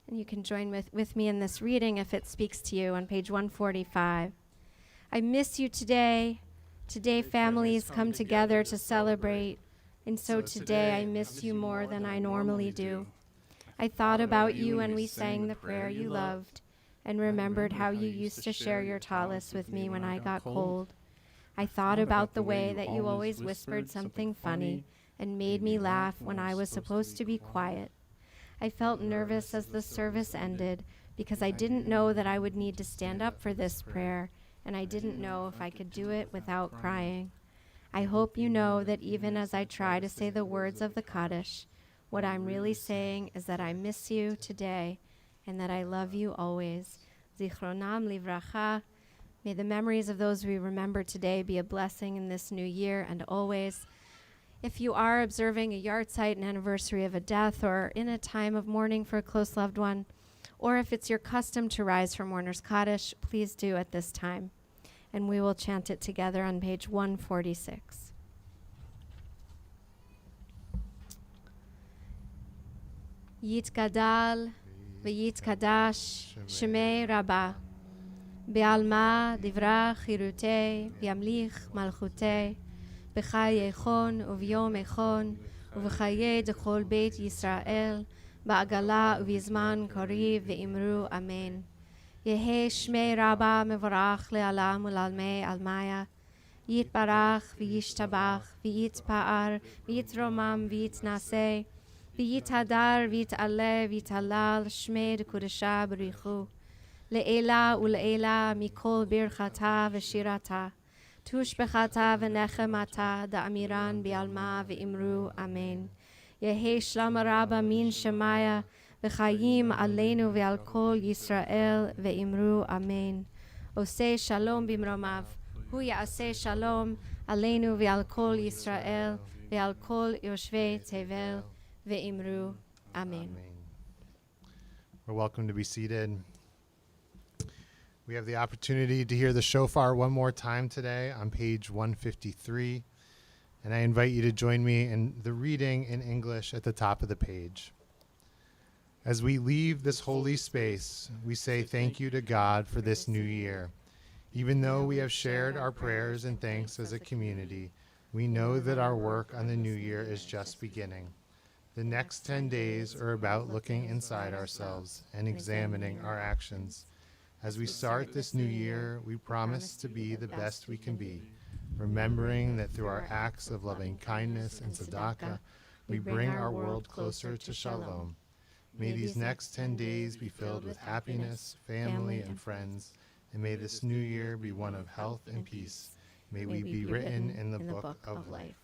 And you can join with me in this reading if it speaks to you on page 145. I miss you today. Today families come together to celebrate. And so today I miss you more than I normally do. I thought about you when we sang the prayer you loved, and remembered how you used to share your tallis with me when I got cold. I thought about the way that you always whispered something funny and made me laugh when I was supposed to be quiet. I felt nervous as the service ended because I didn't know that I would need to stand up for this prayer, and I didn't know if I could do it without crying. I hope you know that even as I try to say the words of the Kaddish, what I'm really saying is that I miss you today and that I love you always. Zichronam livracha. May the memories of those we remember today be a blessing in this new year and always. If you are observing a yahrzeit, an anniversary of a death, or in a time of mourning for a close loved one, or if it's your custom to rise for Mourner's Kaddish, please do at this time. And we will chant it together on page 146. Yitgadal v'yitkadash shemei Rabbah be'alma divra chirutei v'yamlich malchutei b'chai echon u'v'yom echon u'v'chayei d'chol beit Yisrael ba'agala u'v'zman kariv v'imru amen. Yehi Shmei Rabba Mevorach Le'alam U'Lalmei Almaya. Yitbarach v'yishtabach v'yitpa'ar v'yitromam v'yitnaseh v'yithadar v'yit'aleh v'yit'halal Shmei D'Kudesha B'richu. Le'ela u'le'ela mikol birchata v'shirata. Tushbechata v'nechemata da'amiran bi'alma v'imru. Amen. Yehi Shlama Rabba min Shemaya v'chayim aleinu v'al kol Yisrael v'imru. Amen. Oseh Shalom b'mromav. Hu ya'aseh Shalom aleinu v'al kol Yisrael v'al kol yoshvei tevel v'imru. Amen. We're welcome to be seated. We have the opportunity to hear the shofar one more time today on page 153. And I invite you to join me in the reading in English at the top of the page. As we leave this holy space, we say thank you to God for this new year. Even though we have shared our prayers and thanks as a community, we know that our work on the new year is just beginning. The next 10 days are about looking inside ourselves and examining our actions. As we start this new year, we promise to be the best we can be, remembering that through our acts of loving kindness and tzedakah, we bring our world closer to shalom. May these next 10 days be filled with happiness, family, and friends, and may this new year be one of health and peace. May we be written in the book of life.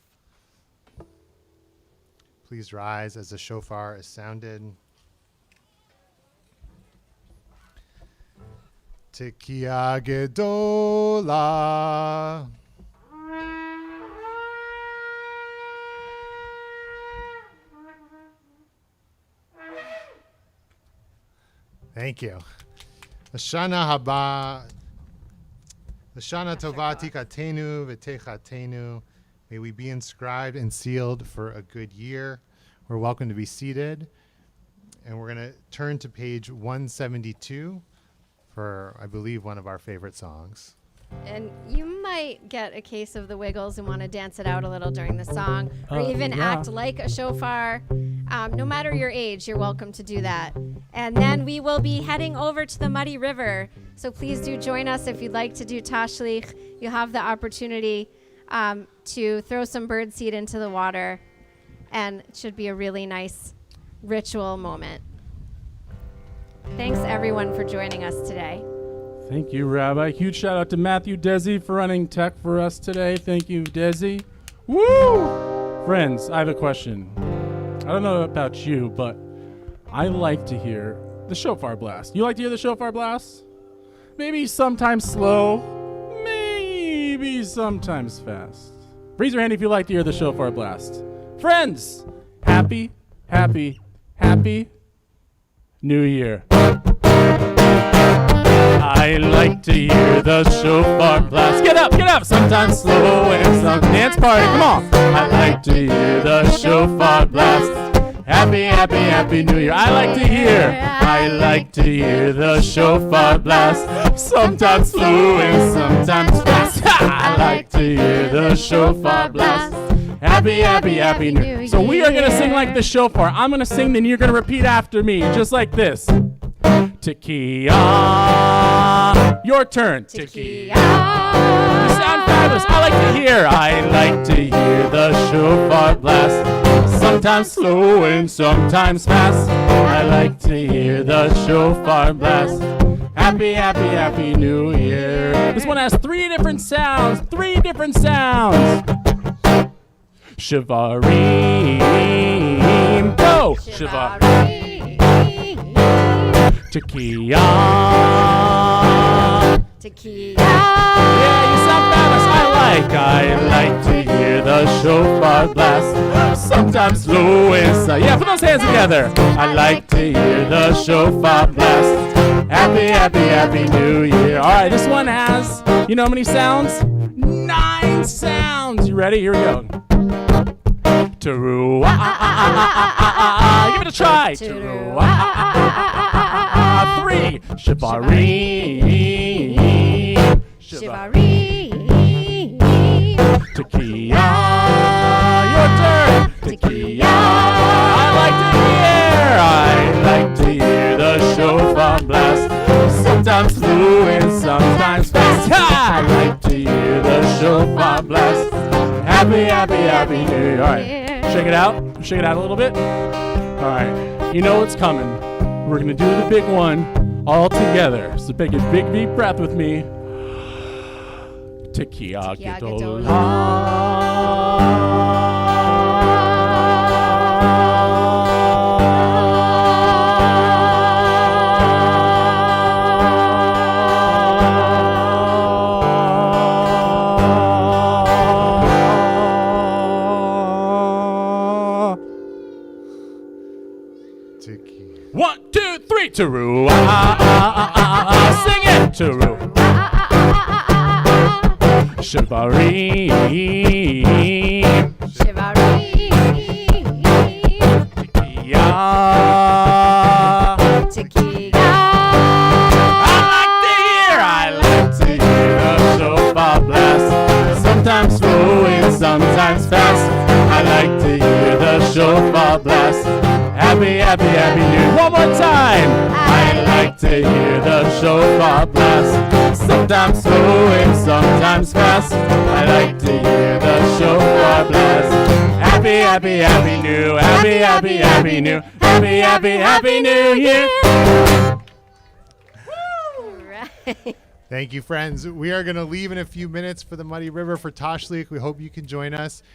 Please rise as the shofar is sounded. Tekiah Gedolah. Thank you. Lashana haba, Lashana tova tikatenu v'techatenu. May we be inscribed and sealed for a good year. We're welcome to be seated. And we're going to turn to page 172 for, I believe, one of our favorite songs. And you might get a case of the wiggles and want to dance it out a little during the song, or even act like a shofar. No matter your age, you're welcome to do that. And then we will be heading over to the Muddy River. So please do join us if you'd like to do tashlich. You'll have the opportunity to throw some birdseed into the water. And it should be a really nice ritual moment. Thanks, everyone, for joining us today. Thank you, Rabbi. Huge shout out to Matthew Desi for running tech for us today. Thank you, Desi. Woo! Friends, I have a question. I don't know about you, but I like to hear the shofar blast. You like to hear the shofar blast? Maybe sometimes slow, maybe sometimes fast. Raise your hand if you like to hear the shofar blast. Friends, happy, happy, happy New Year. I like to hear the shofar blast. Get up, sometimes slow and some dance party. Come on. I like to hear the shofar blast. Happy, happy, happy New Year. I like to hear the shofar blast. Sometimes slow and sometimes fast. I like to hear the shofar blast. Happy, happy, happy New Year. So we are going to sing like the shofar. I'm going to sing, then you're going to repeat after me, just like this. Tekiah. Your turn. Tekiah. You sound fabulous. I like to hear the shofar blast. Sometimes slow and sometimes fast. I like to hear the shofar blast. Happy, happy, happy New Year. This one has three different sounds. Shivarim. Go. Shivarim. Tekiah. Yeah, you sound fabulous. I like to hear the shofar blast. Sometimes slow and yeah, put those hands together. I like to hear the shofar blast. Happy, happy, happy New Year. All right, this one has, you know how many sounds? 9 sounds. You ready? Here we go. Teruah. Give it a try. Teruah. 3. Shivarim. Tekiah. Your turn. Tekiah. I like to hear the shofar blast. Sometimes happy New Year. All right, shake it out. Shake it out a little bit. All right, you know what's coming. We're going to do the big one all together. So take a big deep breath with me. Tekiah Gedol. One, two, three, Teru. Sing it, Teru. Shivari. Tekiah. I like to hear the shofar blast. Sometimes slow and sometimes fast. I like to hear the shofar blast. Happy, happy, happy New Year. One more time. I like to hear the shofar blast. Sometimes slow and sometimes fast. I like to hear the shofar blast. Happy, happy, happy New. Happy, happy, happy New. Happy, happy, happy New Year. Right. Thank you, friends. We are going to leave in a few minutes for the Muddy River for Tashlich. We hope you can join us.